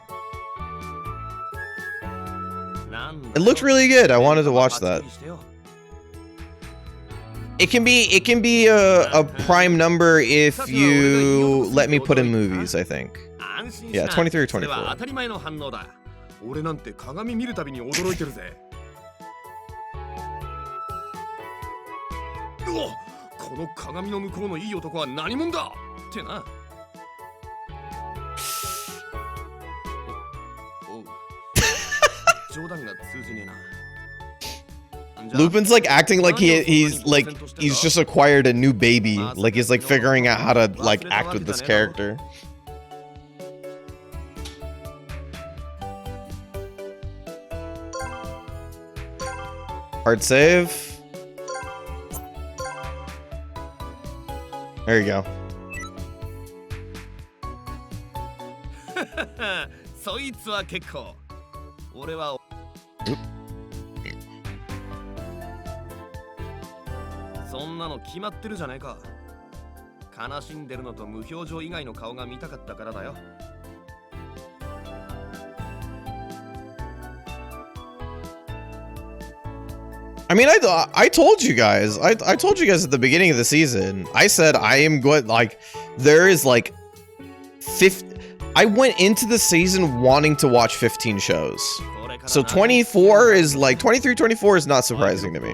Speaker 1: It looked really good. I wanted to watch that. It can be a prime number if you let me put in movies, I think. Yeah, 23 or 24.
Speaker 2: 俺なんて鏡見るたびに驚いてるぜ。うわ、この鏡の向こうのいい男は何者だってな。冗談が通じねえな。
Speaker 1: Lupin's like acting like he's just acquired a new baby. Like he's like figuring out how to like act with this character. Hard save. There you go.
Speaker 2: そいつは結構。俺は。そんなの決まってるじゃないか。悲しんでるのと無表情以外の顔が見たかったからだよ。
Speaker 1: I mean, I told you guys. I told you guys at the beginning of the season. I said I am going like there is like 50. I went into the season wanting to watch 15 shows. So 24 is like 23, 24 is not surprising to me.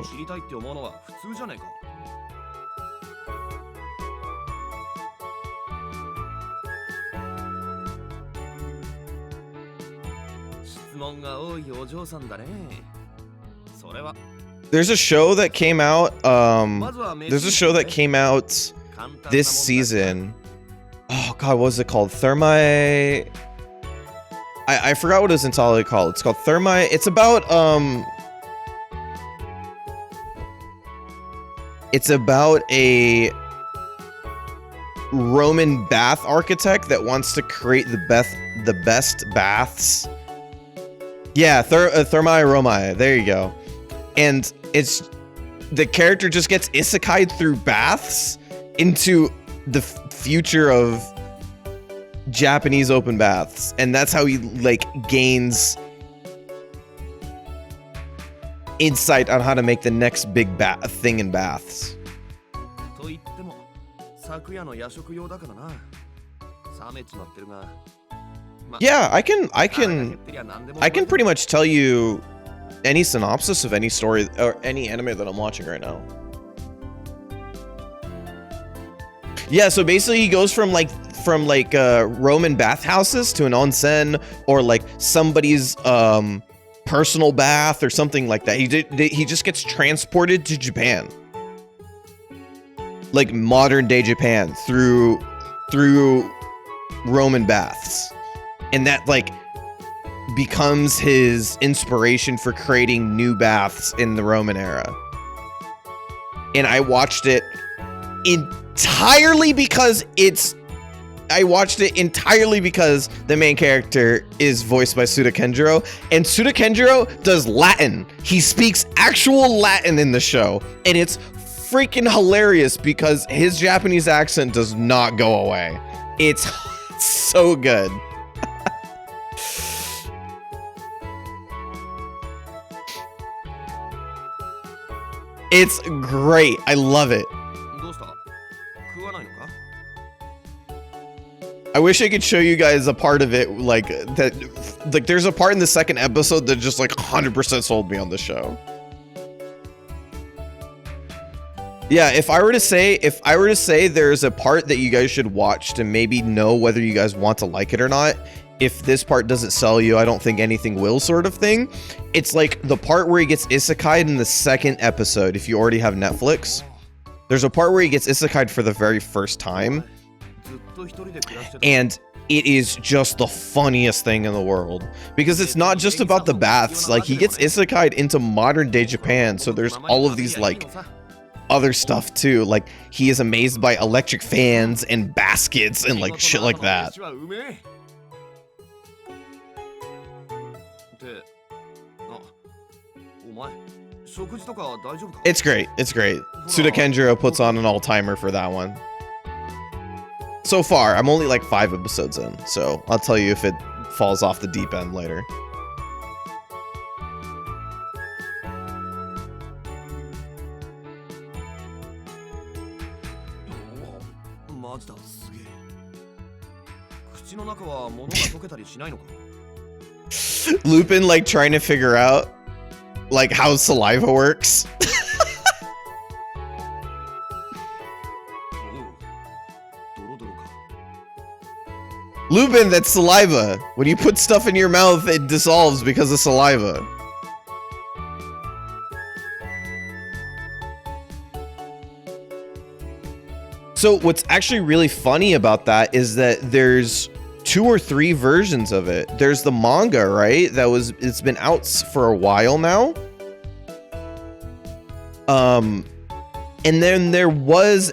Speaker 1: There's a show that came out this season. Oh god, what was it called? Thermi. I forgot what it was entirely called. It's called Thermi. It's about a Roman bath architect that wants to create the best baths. Yeah, Thermi Romai. There you go. And it's the character just gets isekai'd through baths into the future of Japanese open baths, and that's how he like gains insight on how to make the next big thing in baths. Yeah, I can pretty much tell you any synopsis of any story or any anime that I'm watching right now. Yeah, so basically he goes from Roman bathhouses to an onsen or like somebody's personal bath or something like that. He just gets transported to Japan, like modern day Japan through Roman baths, and that like becomes his inspiration for creating new baths in the Roman era. And I watched it entirely because the main character is voiced by Suda Kenjiro, and Suda Kenjiro does Latin. He speaks actual Latin in the show, and it's freaking hilarious because his Japanese accent does not go away. It's so good. It's great. I love it. I wish I could show you guys a part of it like that. Like there's a part in the second episode that just like 100% sold me on the show. Yeah, if I were to say there's a part that you guys should watch to maybe know whether you guys want to like it or not, if this part doesn't sell you, I don't think anything will sort of thing. It's like the part where he gets isekai'd in the second episode. If you already have Netflix, there's a part where he gets isekai'd for the very first time. And it is just the funniest thing in the world. Because it's not just about the baths. Like, he gets isekai'd into modern day Japan, so there's all of these, like, other stuff too. Like, he is amazed by electric fans and baskets and, like, shit like that. It's great. It's great. Suda Kenjiro puts on an all-timer for that one. So far, I'm only like 5 episodes in, so I'll tell you if it falls off the deep end later. Lupin, like, trying to figure out, like, how saliva works. Lupin, that's saliva. When you put stuff in your mouth, it dissolves because of saliva. So what's actually really funny about that is that there's 2 or 3 versions of it. There's the manga, right? It's been out for a while now. And then there was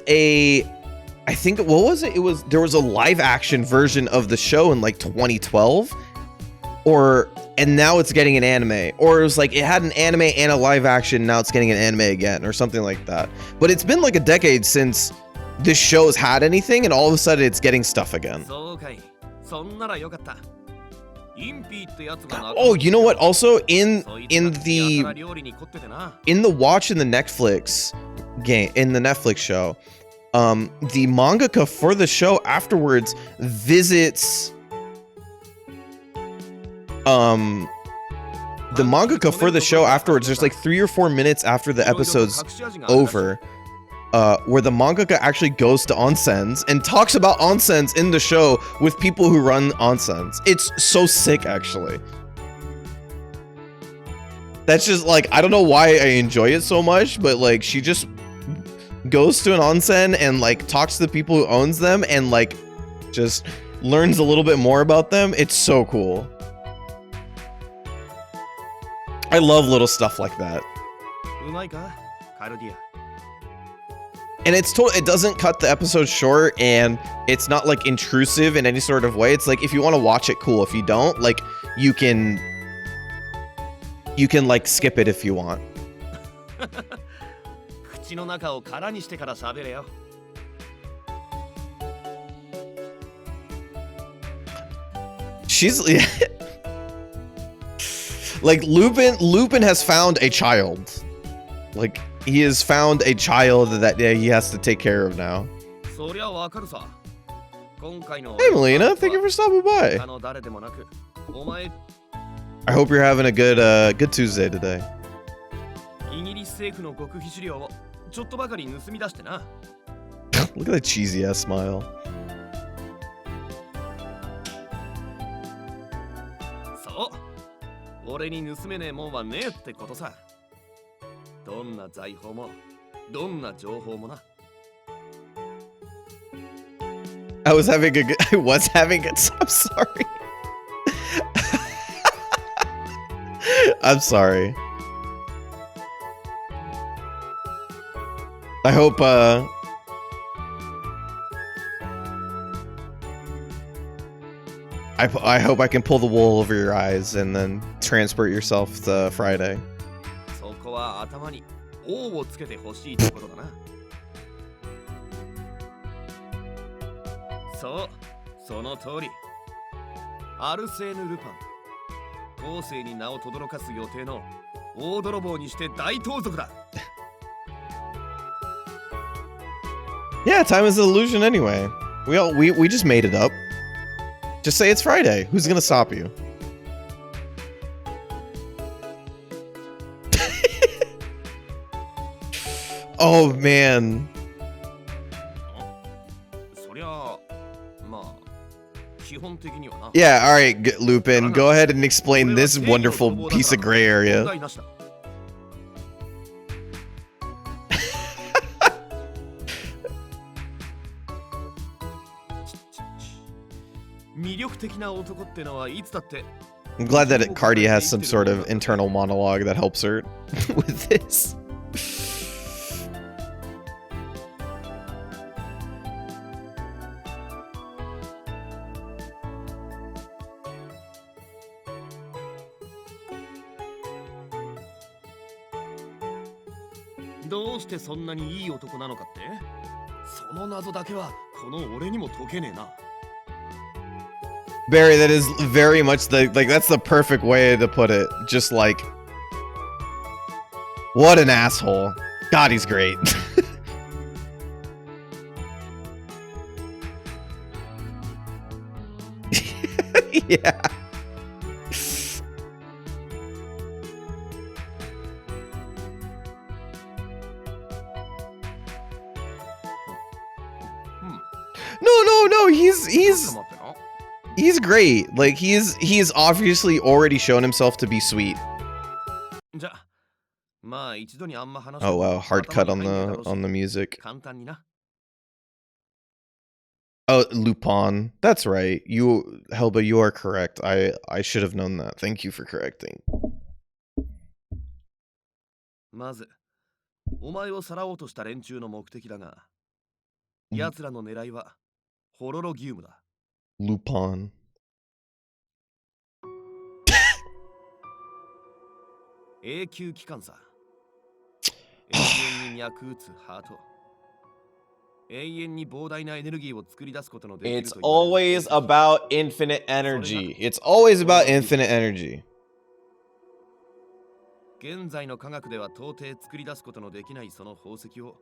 Speaker 1: I think, what was it? There was a live action version of the show in like 2012, and now it's getting an anime, or it was like it had an anime and a live action, now it's getting an anime again, or something like that. But it's been like a decade since this show's had anything, and all of a sudden it's getting stuff again. Oh, you know what? Also in the watch in the Netflix game, in the Netflix show, the mangaka for the show afterwards visits there's like 3 or 4 minutes after the episode's over, where the mangaka actually goes to onsens and talks about onsens in the show with people who run onsens. It's so sick, actually. That's just like, I don't know why I enjoy it so much, but like, she just goes to an onsen and like talks to the people who owns them and like just learns a little bit more about them. It's so cool. I love little stuff like that. And it doesn't cut the episode short, and it's not like intrusive in any sort of way. It's like, if you want to watch it, cool. If you don't, like, you can like skip it if you want. She's like, Lupin has found a child. Like, he has found a child that he has to take care of now. Hey Melina, thank you for stopping by. I hope you're having a good Tuesday today. Look at that cheesy ass smile. I was having I'm sorry. I'm sorry. I hope I hope I can pull the wool over your eyes and then transport yourself to Friday. Yeah, time is an illusion anyway. We just made it up. Just say it's Friday. Who's gonna stop you? Oh man. Yeah, alright, Lupin, go ahead and explain this wonderful piece of gray area.
Speaker 2: 魅力的な男ってのはいつだって
Speaker 1: I'm glad that Cardia has some sort of internal monologue that helps her with this.
Speaker 2: どうしてそんなにいい男なのかってその謎だけはこの俺にも解けねえな。
Speaker 1: Barry, that is very much like that's the perfect way to put it. Just like, what an asshole. God, he's great. Yeah. No, he's great. Like he's obviously already shown himself to be sweet. Oh wow, hard cut on the music. Oh, Lupin. That's right. Helba, you are correct. I should have known that. Thank you for correcting.
Speaker 2: まず、お前をさらおうとした連中の目的だが、奴らの狙いはホロロギウムだ。
Speaker 1: Lupin.
Speaker 2: 永久機関さ。永遠に脈打つハート。永遠に膨大なエネルギーを作り出すことのできると
Speaker 1: It's always about infinite energy. It's always about infinite energy.
Speaker 2: 現在の科学では到底作り出すことのできないその宝石を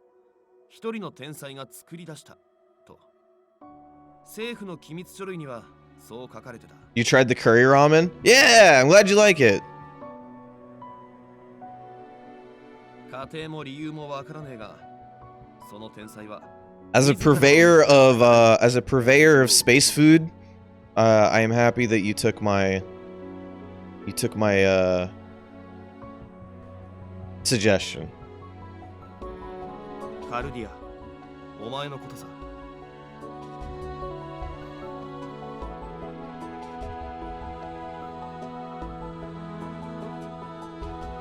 Speaker 2: 一人の天才が作り出したと政府の機密書類にはそう書かれてた。
Speaker 1: You tried the curry ramen? Yeah, I'm glad you like it.
Speaker 2: 家庭も理由もわからねえが、その天才は
Speaker 1: As a purveyor of space food, I am happy that you took my suggestion.
Speaker 2: カルディア、お前のことさ。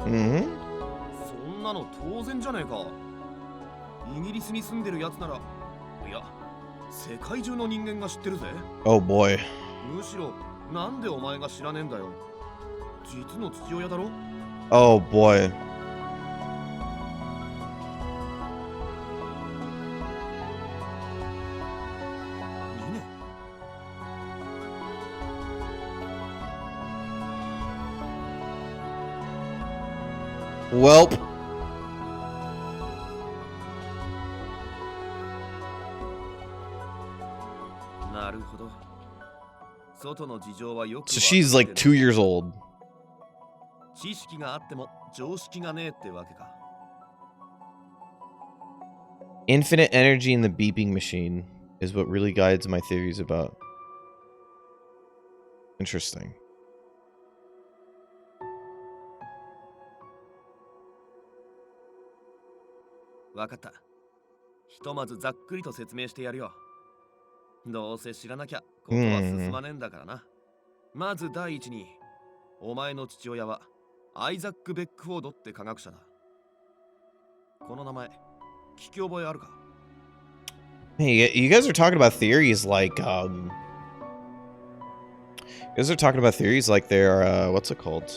Speaker 1: Mm-hmm.
Speaker 2: そんなの当然じゃねえか。イギリスに住んでるやつなら、いや、世界中の人間が知ってるぜ。
Speaker 1: Oh boy.
Speaker 2: むしろ、なんでお前が知らねえんだよ。実の父親だろ。
Speaker 1: Oh boy.
Speaker 2: 2年。
Speaker 1: Welp.
Speaker 2: なるほど。外の事情はよく
Speaker 1: So she's like 2 years old.
Speaker 2: 知識があっても常識がねえってわけか。
Speaker 1: Infinite energy in the beeping machine is what really guides my theories about. Interesting.
Speaker 2: わかった。ひとまずざっくりと説明してやるよ。どうせ知らなきゃことは進まねえんだからな。まず第一に、お前の父親はアイザック・ベックフォードって科学者だ。この名前、聞き覚えあるか？
Speaker 1: Hey, you guys are talking about theories like you guys are talking about theories like they're what's it called?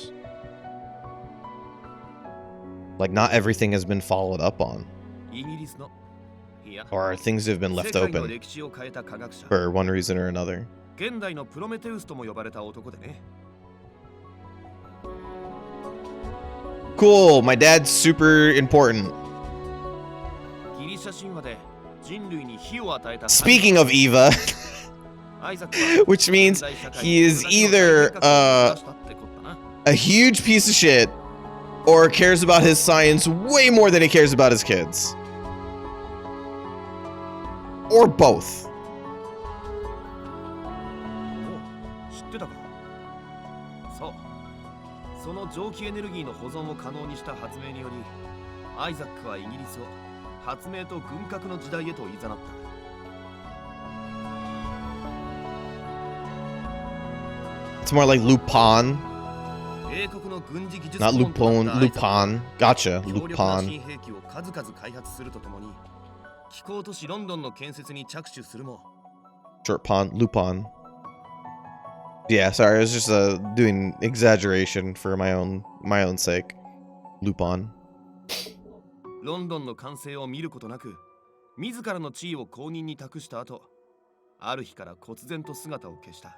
Speaker 1: Like not everything has been followed up on.
Speaker 2: イギリスの、いや、
Speaker 1: Or things have been left
Speaker 2: 世界の
Speaker 1: open
Speaker 2: 歴史を変えた科学者。
Speaker 1: for one reason or another.
Speaker 2: 現代のプロメテウスとも呼ばれた男でね。
Speaker 1: Cool, my dad's super important.
Speaker 2: ギリシャ神話で人類に火を与えた。
Speaker 1: Speaking of Eva,
Speaker 2: アイザックは
Speaker 1: which means he is either a huge piece of shit or cares about his science way more than he cares about his kids. Or both.
Speaker 2: お、知ってたか？そう。その蒸気エネルギーの保存を可能にした発明により、アイザックはイギリスを発明と軍拡の時代へと誘った。
Speaker 1: It's more like Lupin.
Speaker 2: 英国の軍事技術
Speaker 1: Not
Speaker 2: 顧問とな
Speaker 1: Lupin.
Speaker 2: ったアイザック
Speaker 1: Lupin. Gotcha.
Speaker 2: 強力な
Speaker 1: Lupin.
Speaker 2: 新兵器を数々開発するとともに気候都市ロンドンの建設に着手するも
Speaker 1: Short pond. Lupin. Yeah, sorry. I was just doing exaggeration for my own sake. Lupin.
Speaker 2: ロンドンの完成を見ることなく自らの地位を後任に託した後ある日から忽然と姿を消した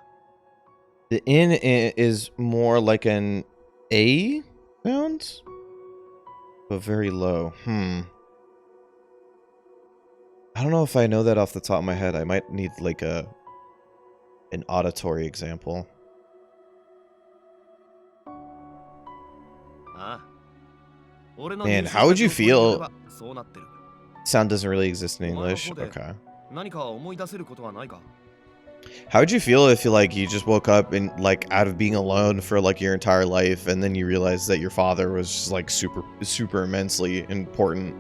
Speaker 1: The inn is more like an A sound, but very low. I don't know if I know that off the top of my head. I might need like an auditory example.
Speaker 2: ああ俺の
Speaker 1: Man,
Speaker 2: 入手
Speaker 1: how would you
Speaker 2: した情報によれば
Speaker 1: feel?
Speaker 2: そうなってる
Speaker 1: Sound doesn't really exist in
Speaker 2: お前の
Speaker 1: English.
Speaker 2: 方で
Speaker 1: Okay.
Speaker 2: 何か思い出せることはないか
Speaker 1: How would you feel if you just woke up and like out of being alone for like your entire life, and then you realized that your father was just, like super immensely important?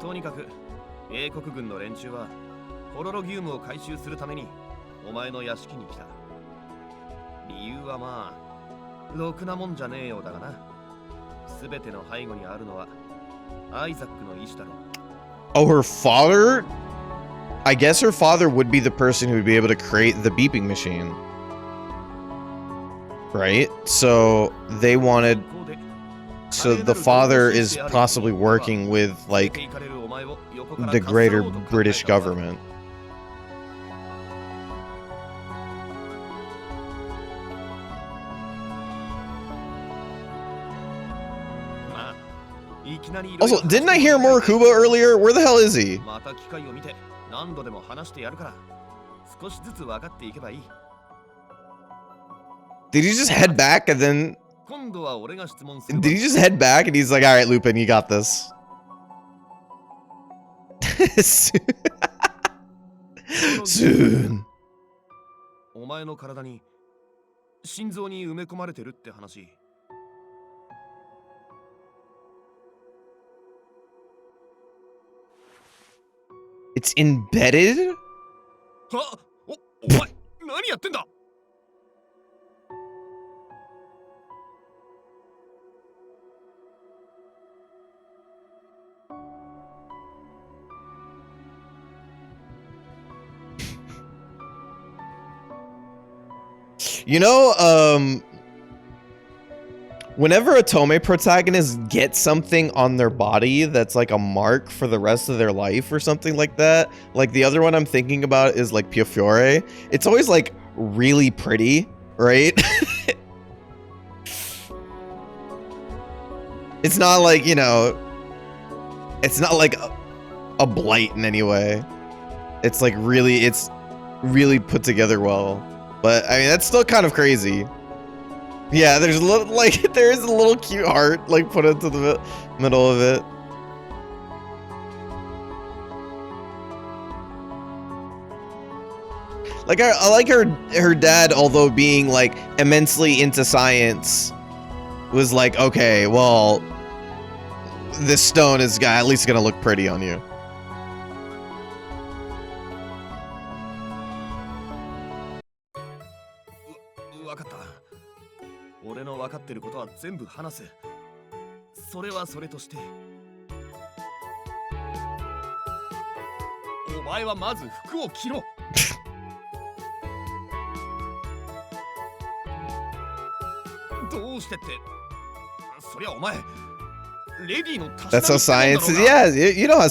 Speaker 2: とにかく英国軍の連中はホロロギウムを回収するためにお前の屋敷に来た理由はまあろくなもんじゃねえようだがな全ての背後にあるのはアイザックの意志だろう
Speaker 1: Oh, her father? I guess her father would be the person who would be able to create the beeping machine. Right? So they wanted... So the father is possibly working with, like, the greater British government. Also, didn't I hear Murakuba earlier? Where the hell is he?
Speaker 2: また機会を見て何度でも話してやるから少しずつ分かっていけばいい
Speaker 1: Did he just head back and then...
Speaker 2: 今度は俺が質問する
Speaker 1: Did he just head back and he's like, alright, Lupin, you got this. Soon.
Speaker 2: お前の体に心臓に埋め込まれてるって話
Speaker 1: It's embedded?
Speaker 2: はお前何やってんだ
Speaker 1: You know, whenever a Tome protagonist gets something on their body that's like a mark for the rest of their life or something like that, like the other one I'm thinking about is like Piofiore. It's always like really pretty, right? It's not like, you know, it's not like a blight in any way. It's like it's really put together well. But I mean, that's still kind of crazy. Yeah, there's a little, like, there is a little cute heart, like, put into the middle of it. Like, I like her dad, although being, like, immensely into science, was like, okay, well, this stone is at least gonna look pretty on you.
Speaker 2: 分かった俺の分かってることは全部話すそれはそれとしてお前はまず服を着ろどうしてってそりゃお前
Speaker 1: That's how science is. Yeah, you know how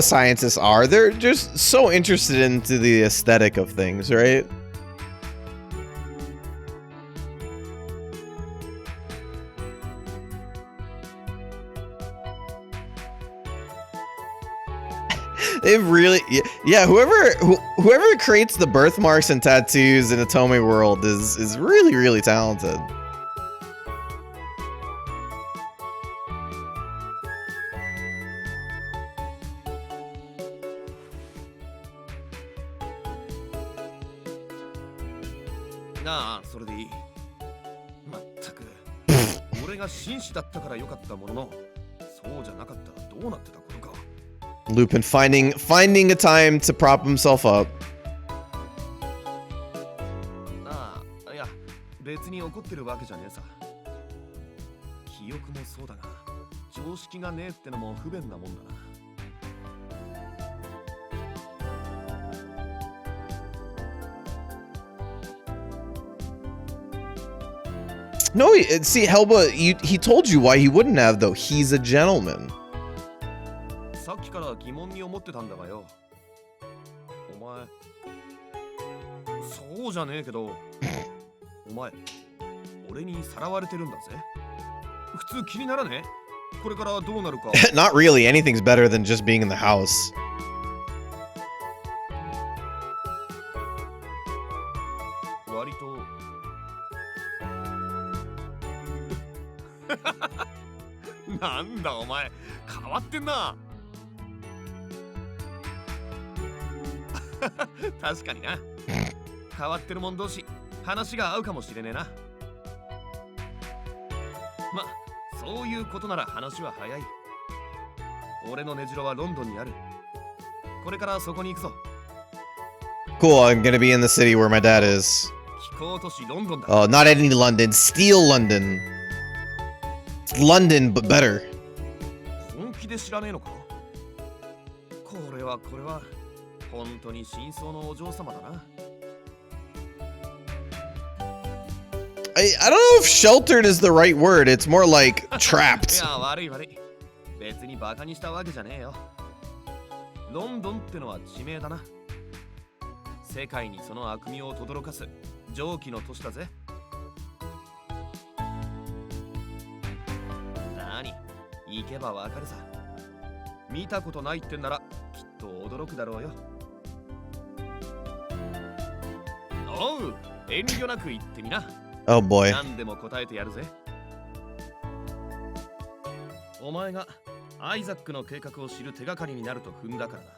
Speaker 1: scientists are. They're just so interested into the aesthetic of things, right? They've really, yeah. Whoever creates the birthmarks and tattoos in the Tome world is really talented.
Speaker 2: Nah, それでいい。まったく、俺が紳士だったから良かったものの、そうじゃなかったらどうなってたことか。
Speaker 1: Lupin finding a time to prop himself up.
Speaker 2: ああ、いや、別に怒ってるわけじゃねえさ。記憶もそうだが、常識がねえってのも不便なもんだな。
Speaker 1: No, see, Helba, he told you why he wouldn't have, though. He's a gentleman.
Speaker 2: さっきから疑問に思ってたんだがよ。お前、そうじゃねえけど、お前、俺にさらわれてるんだぜ。普通気にならねえ？これからどうなるか。
Speaker 1: Not really. Anything's better than just being in the house.
Speaker 2: 割となんだお前、変わってんな。確かにな。変わってるもん同士、話が合うかもしれねえな。ま、そういうことなら話は早い。俺の根城はロンドンにある。これからそこに行くぞ。
Speaker 1: Cool, I'm gonna be in the city where my dad is.
Speaker 2: 気候都市ロンドンだ。
Speaker 1: Oh, not any London. Steel London. It's London, but better.
Speaker 2: 本気で知らねえのか？これは本当に真相のお嬢様だな。
Speaker 1: I don't know if sheltered is the right word. It's more like
Speaker 2: い
Speaker 1: trapped.
Speaker 2: や、悪い。別にバカにしたわけじゃねえよ。ロンドンってのは地名だな。世界にその悪名を轟かす蒸気の都市だぜ。なに、行けばわかるさ。見たことないってんならきっと驚くだろうよ。おう、遠慮なく言ってみな。
Speaker 1: Oh boy.
Speaker 2: 何でも答えてやるぜ。お前がアイザックの計画を知る手がかりになると踏んだからだ。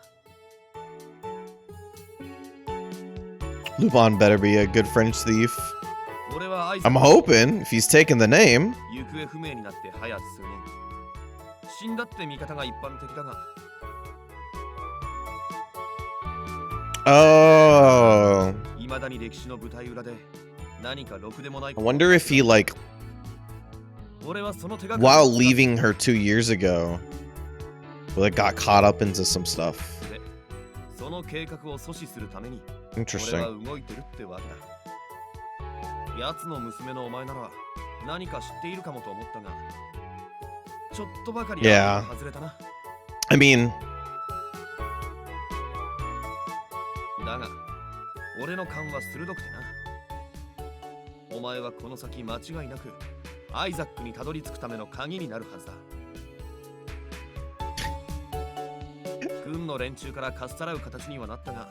Speaker 1: Lupin better be a good French thief.
Speaker 2: 俺はアイザッ
Speaker 1: I'm
Speaker 2: ク
Speaker 1: hoping if he's taken the name.
Speaker 2: 行方不明になって早数年。死んだって見方が一般的だが。
Speaker 1: Oh.
Speaker 2: 未だに歴史の舞台裏で何かろくでもない
Speaker 1: I wonder if he, like,
Speaker 2: 俺はその手がかり
Speaker 1: while leaving her 2 years ago, like, got caught up into some stuff.
Speaker 2: でその計画を阻止するために俺は
Speaker 1: Interesting.
Speaker 2: 動いてるってわけだ。奴の娘のお前なら何か知っているかもと思ったが、ちょっとばかり
Speaker 1: Yeah.
Speaker 2: 外れたな。
Speaker 1: I mean,
Speaker 2: だが俺の勘は鋭くてな。お前はこの先間違いなくアイザックにたどり着くための鍵になるはずだ。軍の連中からかっさらう形にはなったが、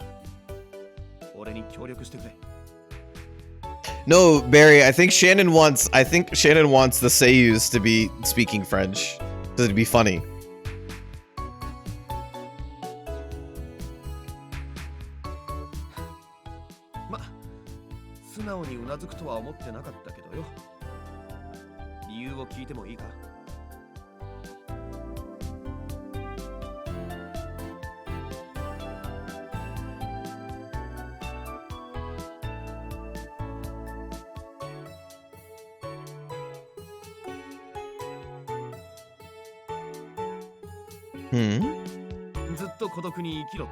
Speaker 2: 俺に協力してくれ。
Speaker 1: no, Barry, I think Shannon wants the Seiyus to be speaking French. So it'd be funny.
Speaker 2: ま、素直にうなずくとは思ってなかったけどよ。理由を聞いてもいいか？ずっと孤独に生きろっ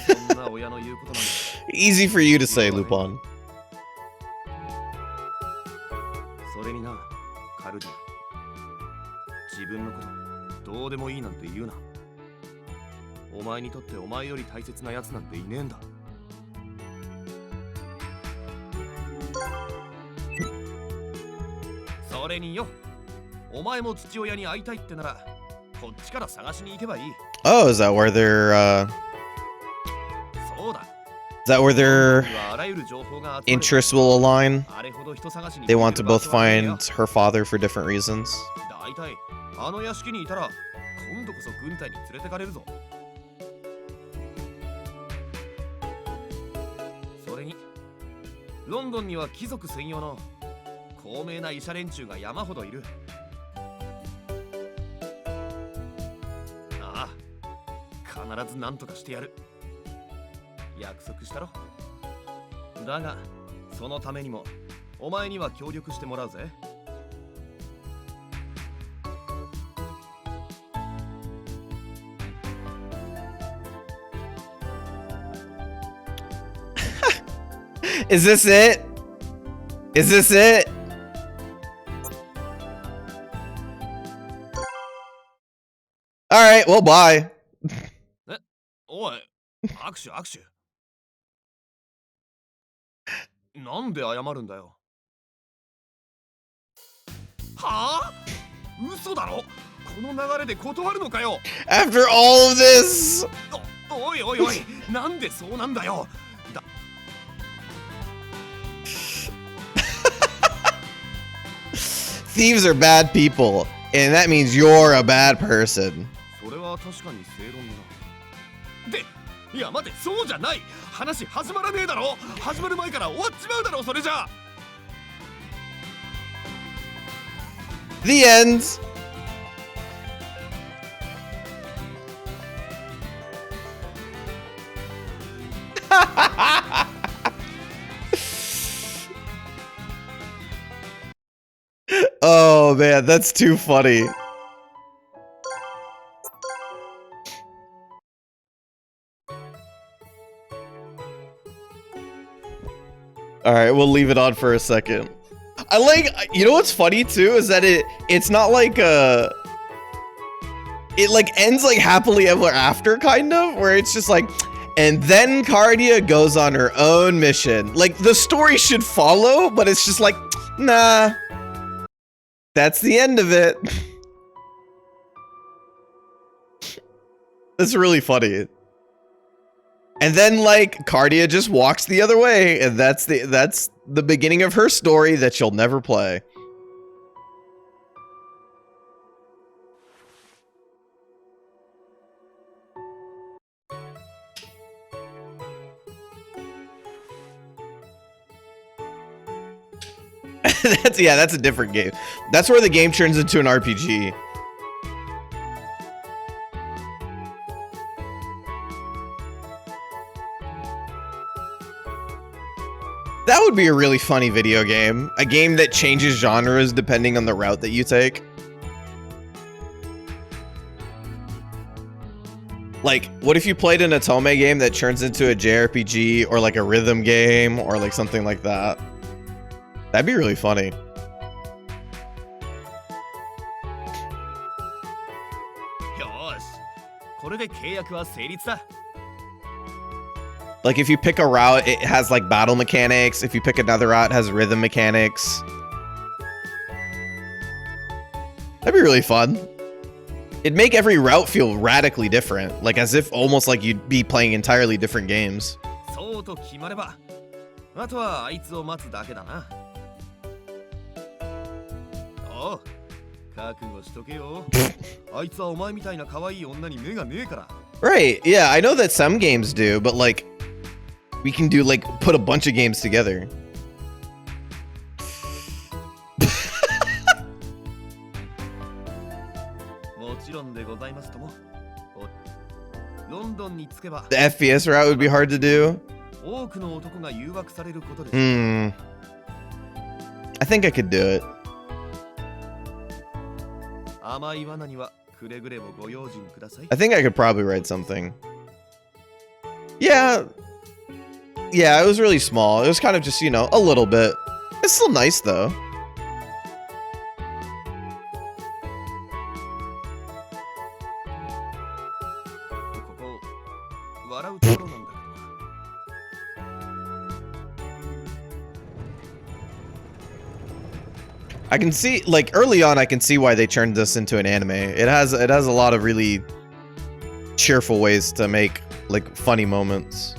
Speaker 2: て。そんな親の言うことなんだ。
Speaker 1: Easy for you to say, Lupin.
Speaker 2: それにな、カルディア。自分のことどうでもいいなんて言うな。お前にとってお前より大切なやつなんていねえんだ。それによ、お前も父親に会いたいってならこっちから探しに行けばいい。
Speaker 1: Oh, is that where their
Speaker 2: そうだ。
Speaker 1: is that where their
Speaker 2: あらゆる情報が集まる。
Speaker 1: interests will align?
Speaker 2: あれほど人探しに
Speaker 1: They want to
Speaker 2: 行
Speaker 1: both
Speaker 2: ける場所はねえよ。
Speaker 1: find her father for different reasons.
Speaker 2: だいたいあの屋敷にいたら今度こそ軍隊に連れてかれるぞ。それにロンドンには貴族専用の高名な医者連中が山ほどいる。ず何とかしてやる。約束したろ。だがそのためにもお前には協力してもらうぜ。
Speaker 1: Is this it? Is this it? All right, well, bye.
Speaker 2: おい、握手握手。なんで謝るんだよ。はあ？嘘だろ？この流れで断るのかよ。
Speaker 1: After all of this.
Speaker 2: おいおいおい、なんでそうなんだよ。
Speaker 1: Thieves are bad people, and that means you're a bad person.
Speaker 2: それは確かに正論だ。で、いや待て、そうじゃない。話始まらねえだろ。始まる前から終わっちまうだろ、それじゃ。
Speaker 1: The end. Oh man, that's too funny. All right, we'll leave it on for a second. I like, you know what's funny too is that it's not like it like ends like happily ever after kind of, where it's just like, and then Cardia goes on her own mission. Like the story should follow, but it's just like, nah. That's the end of it. It's really funny. And then like Cardia just walks the other way, and that's the beginning of her story that she'll never play. That's a different game. That's where the game turns into an RPG. That would be a really funny video game. A game that changes genres depending on the route that you take. Like, what if you played an Otome game that turns into a JRPG or like a rhythm game or like something like that? That'd be really funny. Like if you pick a route, it has like battle mechanics. If you pick another route, it has rhythm mechanics. That'd be really fun. It'd make every route feel radically different, like as if almost like you'd be playing entirely different games. Right, yeah, I know that some games do, but like we can do like put a bunch of games together. The FPS route would be hard to do. I think I could do it. I think I could probably write something. Yeah. Yeah, it was really small. It was kind of just, you know, a little bit. It's still nice though. I can see, like, early on, I can see why they turned this into an anime. It has a lot of really cheerful ways to make, like, funny moments.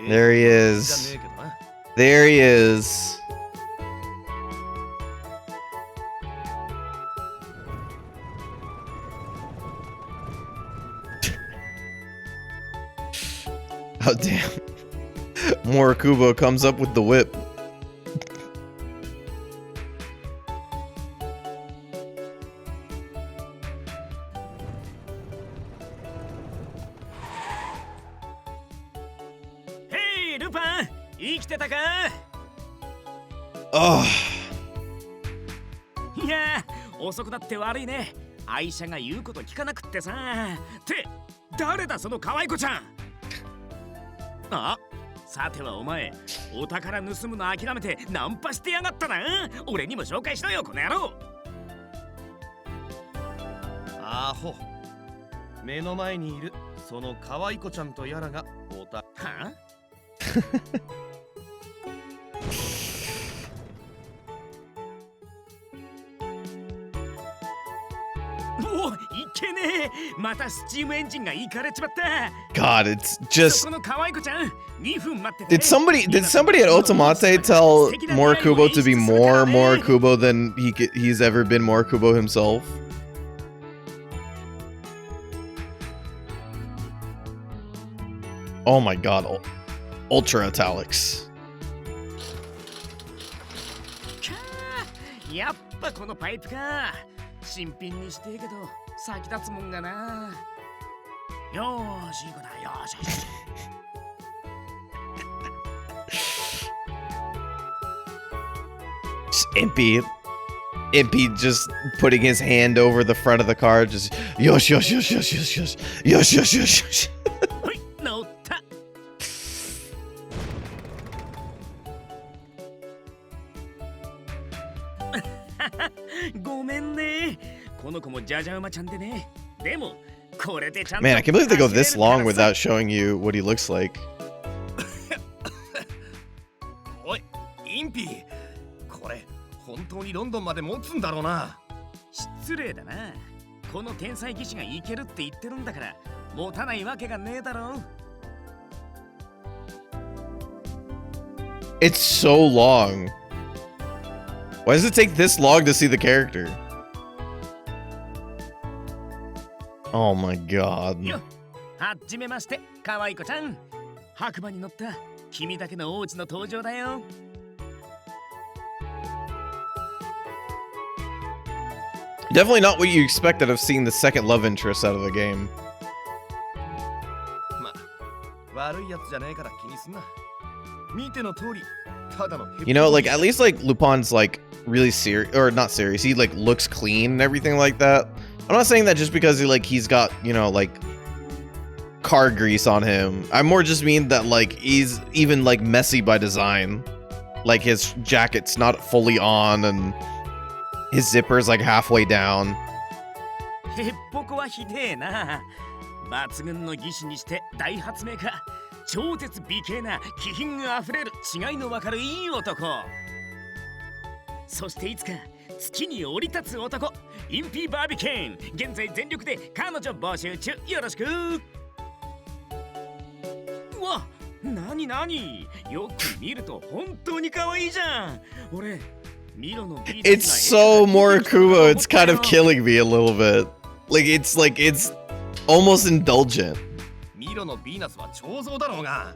Speaker 1: There he is. There he is. Oh, damn. Morikubo comes up with the whip.
Speaker 3: いルパン、生きてたか？
Speaker 1: Oh.
Speaker 3: いや遅くなって悪いね。愛車が言うこと聞かなくってさ。って誰だその可愛い子ちゃん。あ、さてはお前お宝盗むの諦めてナンパしてやがったな。俺にも紹介しろよこの野郎。
Speaker 2: アホ。目の前にいるその可愛い子ちゃんとやらがおた。
Speaker 3: はあお、いけねえ。またスチームエンジンがいかれちまった。
Speaker 1: God, it's just.
Speaker 3: そこの可愛い子ちゃん、2分待ってて。
Speaker 1: Did somebody at Otomate tell Morikubo to be more Morikubo than he's ever been Morikubo himself? Oh my god, ultra italics.
Speaker 3: やっぱこのパイプか。新品にしてえけど先立つもんがな。よーしいい子だ。よーしよしよし。
Speaker 1: Impy just putting his hand over the front of the car, just yosh yosh yosh yosh yosh yosh yosh yosh yosh yosh.
Speaker 3: はい、乗った。ごめんね。この子もじゃじゃ馬ちゃんでね。でもこれでちゃんと。
Speaker 1: Man, I can't believe they go this long without showing you what he looks like.
Speaker 2: おい、インピー。これ本当にロンドンまで持つんだろうな。
Speaker 3: 失礼だな。この天才技師がいけるって言ってるんだから持たないわけがねえだろう。
Speaker 1: It's so long. Why does it take this long to see the character? Oh my god.
Speaker 3: よ、はじめまして、可愛い子ちゃん。白馬に乗った君だけの王子の登場だよ。
Speaker 1: Definitely not what you expected of seeing the second love interest out of the game.
Speaker 2: ま、悪いやつじゃねえから気にすんな。見ての通り、ただの。
Speaker 1: You know, like at least like Lupin's like really serious, or not serious. He like looks clean and everything like that. I'm not saying that just because he's got, you know, like car grease on him. I more just mean that like he's even like messy by design. Like his jacket's not fully on and his zipper's like halfway down.
Speaker 3: へっぽこはひでえな。抜群の技師にして大発明家。超絶美形な気品があふれる違いのわかるいい男。そしていつか月に降り立つ男、インピー・バービケーン。現在全力で彼女募集中。よろしく。うわ、なになに、よく見ると本当に可愛いじゃん。俺ミロのビーナ
Speaker 1: It's
Speaker 3: スが
Speaker 1: so Morikubo, it's kind of killing me a little bit. Like it's almost indulgent.
Speaker 2: ミロのビーナスは彫像だろうが、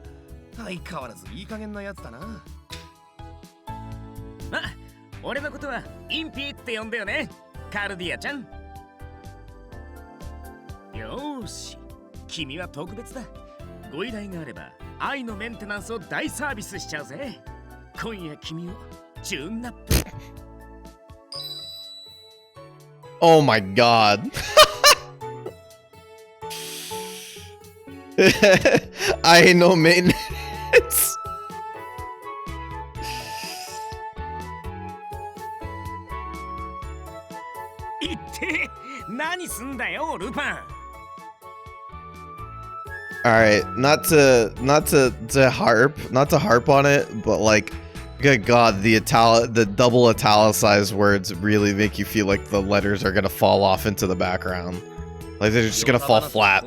Speaker 2: 相変わらずいい加減なやつだな。
Speaker 3: ま、俺のことはインピーって呼んだよね、カルディアちゃん。よーし、君は特別だ。ご依頼があれば愛のメンテナンスを大サービスしちゃうぜ。今夜君をチューンナップ。
Speaker 1: Oh my god. I know maintenance.
Speaker 3: 言って何すんだよルパン。
Speaker 1: All right, not to harp on it, but like, good god, the double italicized words really make you feel like the letters are gonna fall off into the background, like they're just gonna fall flat.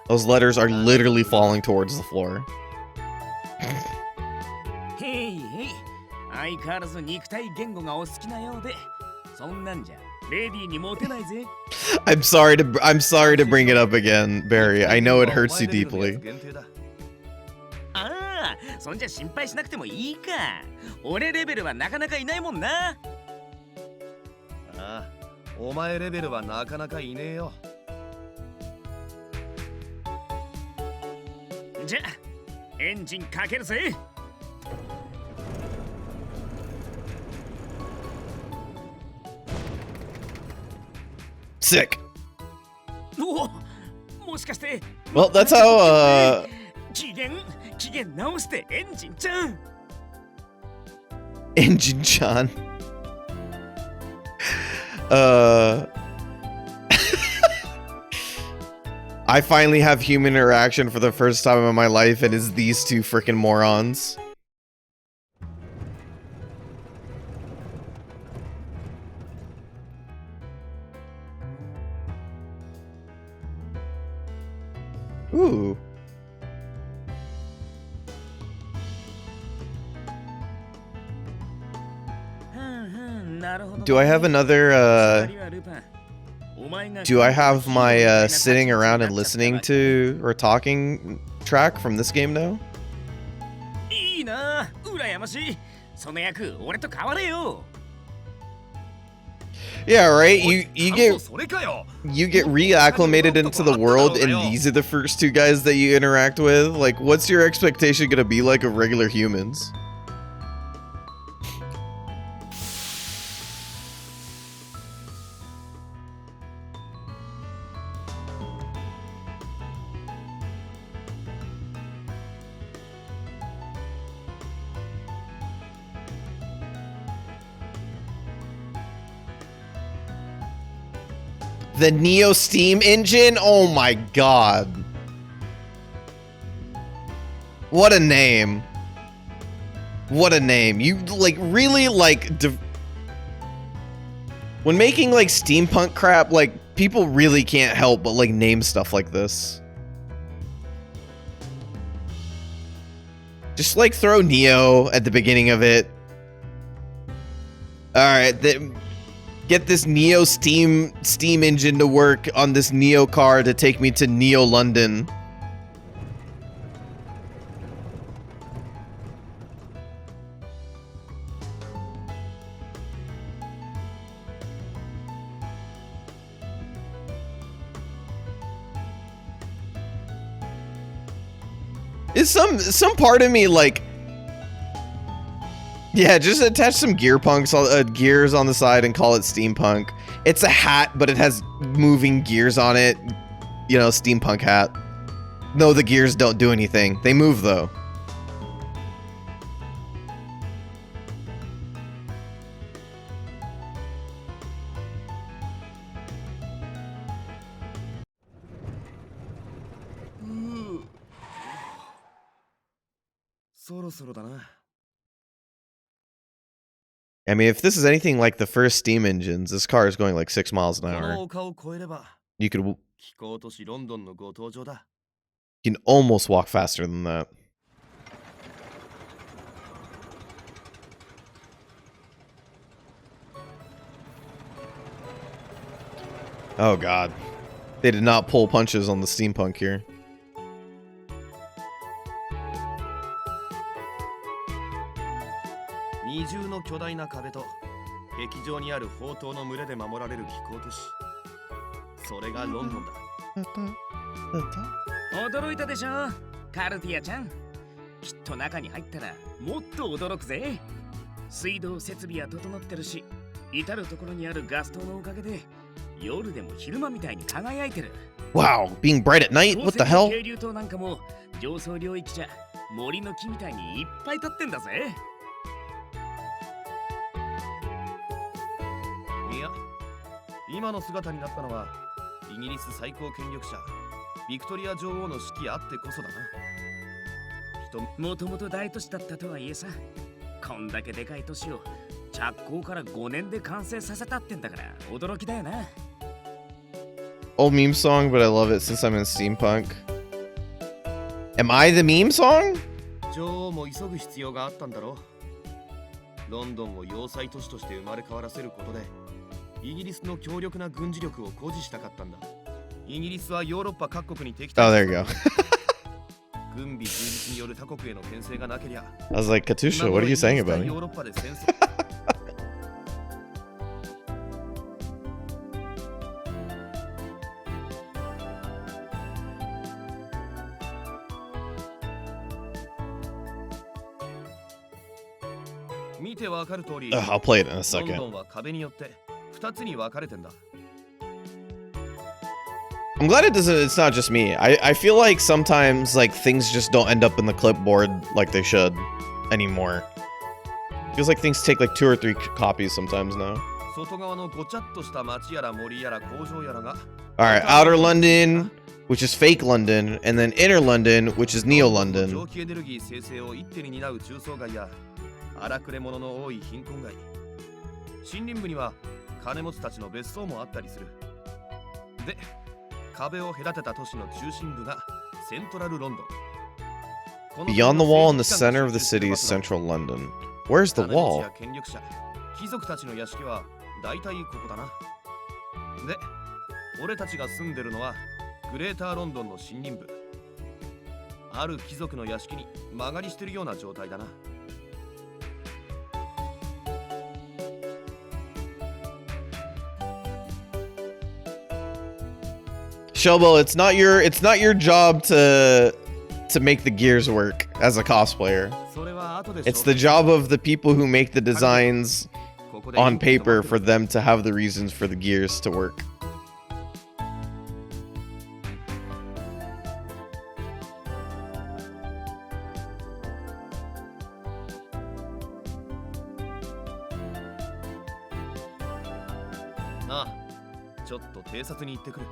Speaker 1: Those letters are literally falling towards the floor.
Speaker 3: へいへい、相変わらず肉体言語がお好きなようで、そんなんじゃレディーにモテないぜ。
Speaker 1: I'm sorry to bring it up again, Barry. I know it hurts you deeply.
Speaker 3: ああ、そんじゃ心配しなくてもいいか。俺レベルはなかなかいないもんな。
Speaker 2: ああ、お前レベルはなかなかいねえよ。
Speaker 3: じゃエンジンかけるぜ。
Speaker 1: Sick.
Speaker 3: お、もしかして
Speaker 1: Well, that's how
Speaker 3: 機嫌直してエンジンちゃん。
Speaker 1: Engine John. I finally have human interaction for the first time in my life, and it's these two freaking morons. Ooh. Do I have another, do I have my, sitting around and listening to, or talking track from this game now?
Speaker 3: いいな、羨ましい。その役、俺と変われよ。
Speaker 1: Yeah, right? You get reacclimated into the world, and these are the first two guys that you interact with? Like, what's your expectation gonna be like of regular humans? The Neo Steam engine? Oh my god. What a name. What a name. You, like, really, like, when making, like, steampunk crap, like, people really can't help but, like, name stuff like this. Just, like, throw Neo at the beginning of it. Alright, get this Neo steam engine to work on this Neo car to take me to Neo London. Is some part of me like, yeah, just attach some gears on the side and call it steampunk. It's a hat, but it has moving gears on it. You know, steampunk hat. No, the gears don't do anything. They move though. I mean, if this is anything like the first steam engines, this car is going like 6 miles an hour. You can almost walk faster than that. Oh god. They did not pull punches on the steampunk here. Wow, being bright at night? What the hell? Old meme song, but I love it since I'm in steampunk. Am I the meme song? Oh, there you go. I was like, Katusha, what are you saying about me?
Speaker 2: 見てわかる通り、
Speaker 1: I'll play it in a
Speaker 2: ロン
Speaker 1: second.
Speaker 2: ドンは壁によって2つに分かれてんだ。
Speaker 1: I'm glad it's not just me. I feel like sometimes like things just don't end up in the clipboard like they should anymore. Feels like things take like 2 or 3 copies sometimes now.
Speaker 2: 外側のごちゃっとした町やら森やら工場やらが、
Speaker 1: Alright, Outer London, which is fake London, and then Inner London, which is Neo
Speaker 2: 蒸
Speaker 1: London.
Speaker 2: 気エネルギー生成を一手に担う中層街や荒くれ者の多い貧困街、森林部には金持ちたちの別荘もあったりする。で、壁を隔てた都市の中心部がセントラルロンドン。この
Speaker 1: Beyond the wall in the center of the city is Central London. Where's the
Speaker 2: 金持ち
Speaker 1: wall?
Speaker 2: や権力者、貴族たちの屋敷は大体ここだな。で、俺たちが住んでるのはグレーターロンドンの森林部。ある貴族の屋敷に間借りしてるような状態だな。
Speaker 1: Shelbo, it's not your job to make the gears work as a cosplayer.
Speaker 2: それは後で
Speaker 1: It's the job of the people who make the designs on paper for them to have the reasons for the gears to work.
Speaker 2: Ah, ちょっと偵察に行ってくる。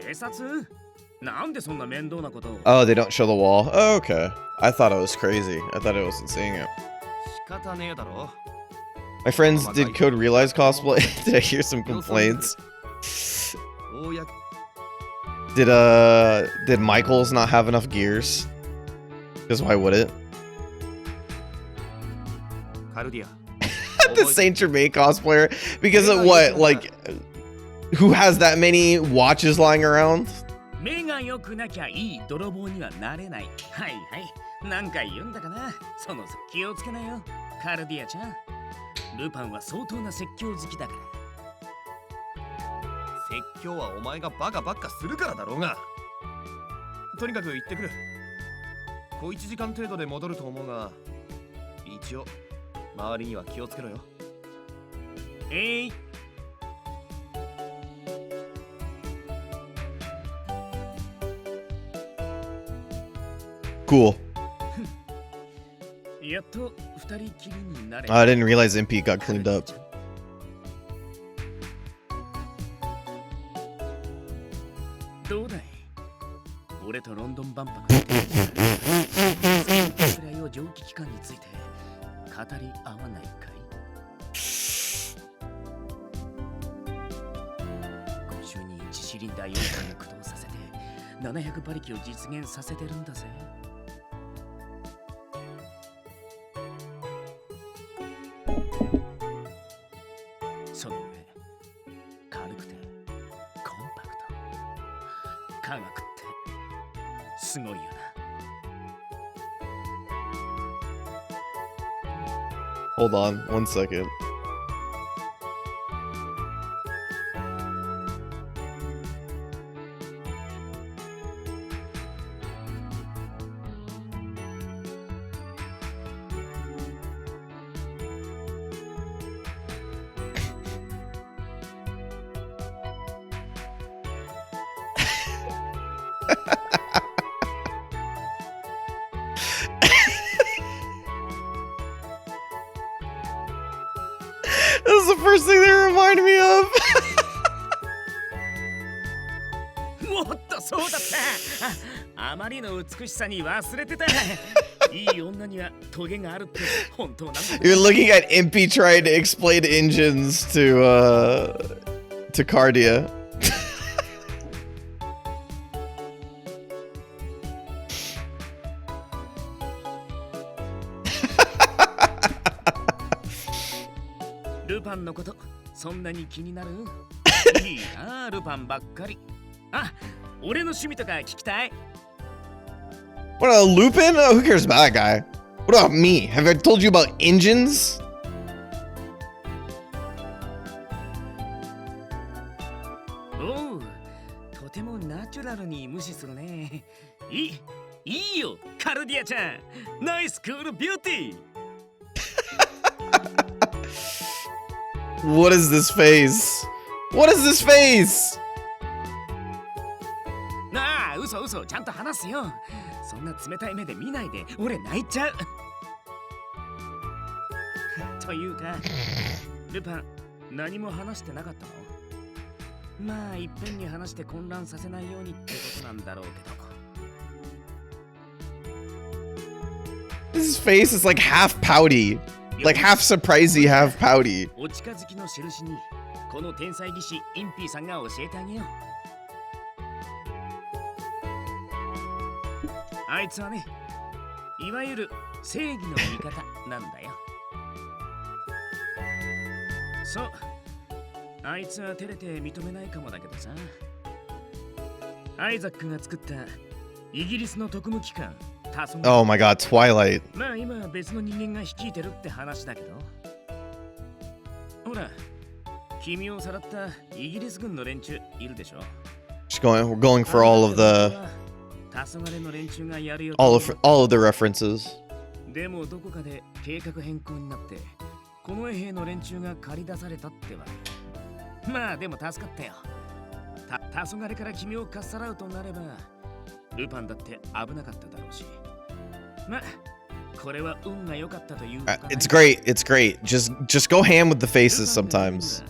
Speaker 3: 偵察？なんでそんな面倒なことを？
Speaker 1: Oh, they don't show the wall. Oh, okay. I thought it was crazy. I thought I wasn't seeing it.
Speaker 2: 仕方ねえだろ。
Speaker 1: My friends did Code Realize cosplay. Did I hear some complaints?
Speaker 2: おや
Speaker 1: Did Michaels not have enough gears? Because why would it?
Speaker 2: カルディア。
Speaker 1: The Saint Germain cosplayer? Because of what? Like, who has that many watches lying around?
Speaker 3: 目が良くなきゃいい泥棒にはなれない。はいはい。何回言うんだかな。その気をつけなよ。カルディアちゃん。ルパンは相当な説教好きだから。
Speaker 2: 説教はお前がバカばっかするからだろうが。とにかく行ってくる。小1時間程度で戻ると思うが、一応周りには気をつけろよ。
Speaker 3: えい。
Speaker 1: Cool.
Speaker 3: やっと二人きりになれ。
Speaker 1: I didn't realize MP got cleaned up.
Speaker 3: どうだい？俺とロンドン万博の桜よ蒸気機関について語り合わないかい？52インチシリンダー4回を駆動させて700馬力を実現させてるんだぜ。その上軽くてコンパクト、科学ってすごいよな。
Speaker 1: Hold on, 1 second. This is the first thing they remind me of.
Speaker 3: もっとそうだった。あまりの美しさに忘れてた。いい女にはトゲがあるって本当なんだ。
Speaker 1: You're looking at Impy trying to explain engines to Cardia.
Speaker 3: Lupin ルパンのことそんなに気になる？いいな、ルパンばっかり。あ、俺の趣味とか聞きたい。
Speaker 1: What a Lupin? Oh, who cares about that guy? What about me? Have I told you about engines?
Speaker 3: おう、とてもナチュラルに無視するね。いいよ、カルディアちゃん。ナイスクールビューティー。
Speaker 1: What is this face? What is this face?
Speaker 3: なあ、嘘、ちゃんと話すよ。そんな冷たい目で見ないで、俺泣いちゃう。というか、ルパン、何も話してなかったの？まあ、いっぺんに話して混乱させないようにってことなんだろうけど。
Speaker 1: His face is like half pouty. Like half surprisey, half pouty.
Speaker 3: お近づきの印に、この天才技師インピーさんが教えてあげよう。あいつはね、いわゆる正義の味方なんだよ。そう、あいつは照れて認めないかもだけどさ。アイザックが作ったイギリスの特務機関、
Speaker 1: Oh my god, Twilight.
Speaker 3: まあ今別の人間が率いてるって話だけど。ほら、君をさらったイギリス軍の連中いるでしょ。
Speaker 1: We're going for all of the all of the references.
Speaker 3: でもどこかで計画変更になってこの衛兵の連中が駆り出されたってわけ。まあでも助かったよ。黄昏から君をかっさらうとなればルパンだって危なかっただろうし。まあこれは運が良かったというか。
Speaker 1: It's great. It's great. Just go ham with the faces sometimes.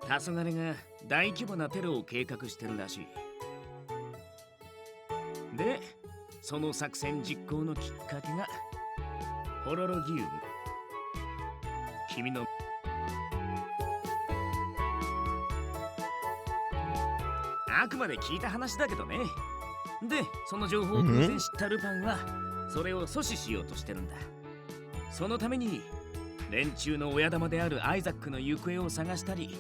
Speaker 3: 黄昏が大規模なテロを計画してるらしい。で、その作戦実行のきっかけがホロロギウム。君のあくまで聞いた話だけどね。で、その情報を偶然知ったルパンはそれを阻止しようとしてるんだ。そのために連中の親玉であるアイザックの行方を探したり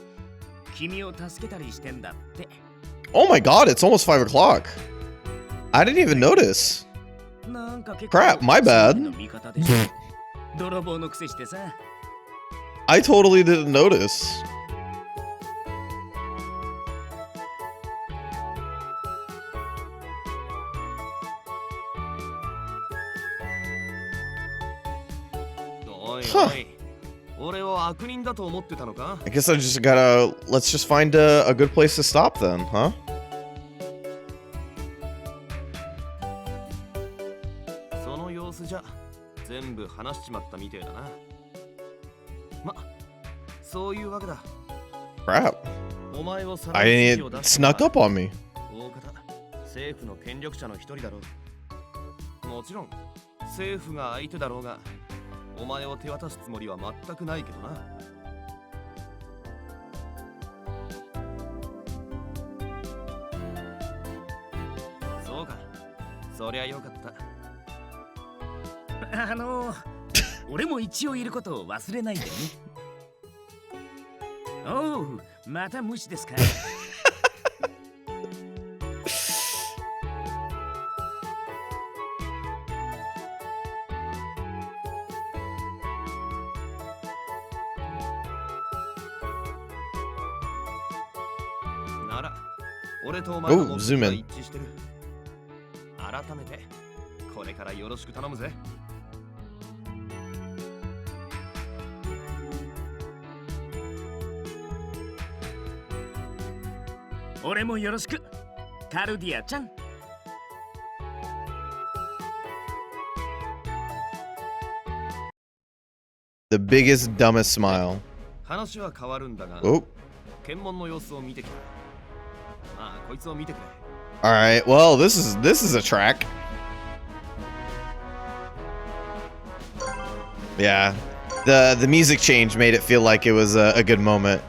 Speaker 3: 君を助けたりしてんだって。
Speaker 1: Oh my god, it's almost 5 o'clock. I didn't even notice. Crap, my bad.
Speaker 3: 泥棒のくせしてさ。
Speaker 1: I totally didn't notice. Huh. I guess I just gotta. Let's just find a good place to stop then, huh?
Speaker 2: その様子じゃ全部話しちまったみてえだな。ま、そういうわけだ。
Speaker 1: Crap.
Speaker 2: お前を
Speaker 1: I didn't. It snuck up on me.
Speaker 2: 大方、政府の権力者の一人だろう。もちろん、政府が相手だろうが。お前を手渡すつもりは全くないけどな。そうか、そりゃよかった。
Speaker 3: 俺も一応いることを忘れないでね。おう、また無視ですか。
Speaker 2: 俺とお前の目的が一致してる。改めてこれからよろしく頼むぜ。
Speaker 3: 俺もよろしく、カルディアちゃん。
Speaker 1: The biggest, dumbest smile.
Speaker 2: 話は変わるんだが、
Speaker 1: Oh.
Speaker 2: 検問の様子を見てきた。まあ、こいつを見てくれ。
Speaker 1: All right. Well, this is a track. Yeah. The music change made it feel like it was a good moment.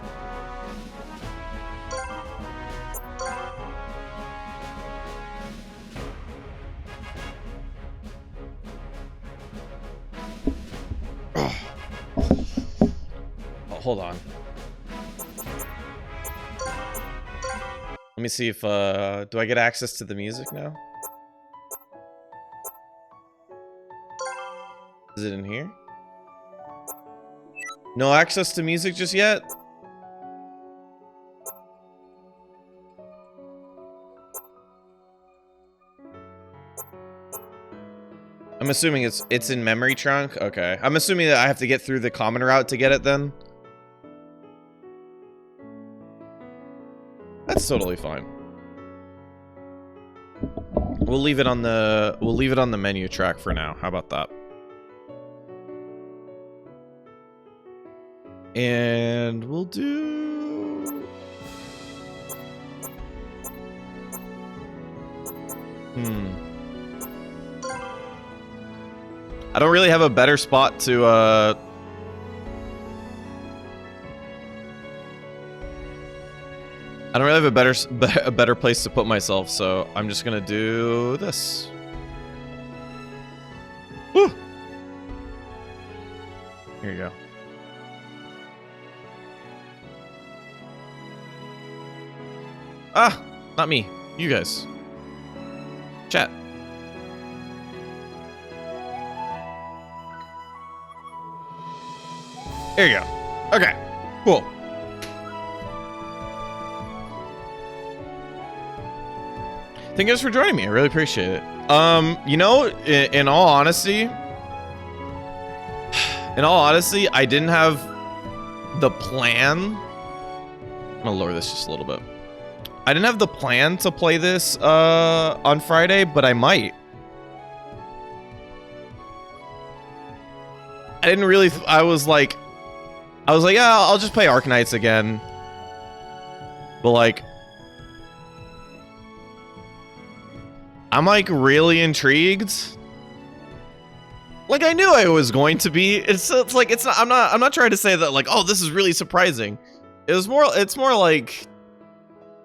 Speaker 1: Oh, hold on. Let me see if, do I get access to the music now? Is it in here? No access to music just yet? I'm assuming it's in memory trunk. Okay. I'm assuming that I have to get through the common route to get it then. That's totally fine. We'll leave it on the menu track for now. How about that? And we'll do I don't really have a better spot to I don't really have a better place to put myself, so I'm just gonna do this. Woo! Here you go. Ah, not me. You guys. Chat. There you go. Okay, cool. Thank you guys for joining me. I really appreciate it. You know, in all honesty, I didn't have the plan. I'm gonna lower this just a little bit. I didn't have the plan to play this on Friday, but I might. I didn't really. I was like, yeah, I'll just play Arknights again. But like, I'm like really intrigued. Like I knew I was going to be. It's like it's not. I'm not trying to say that like, oh, this is really surprising. It's more like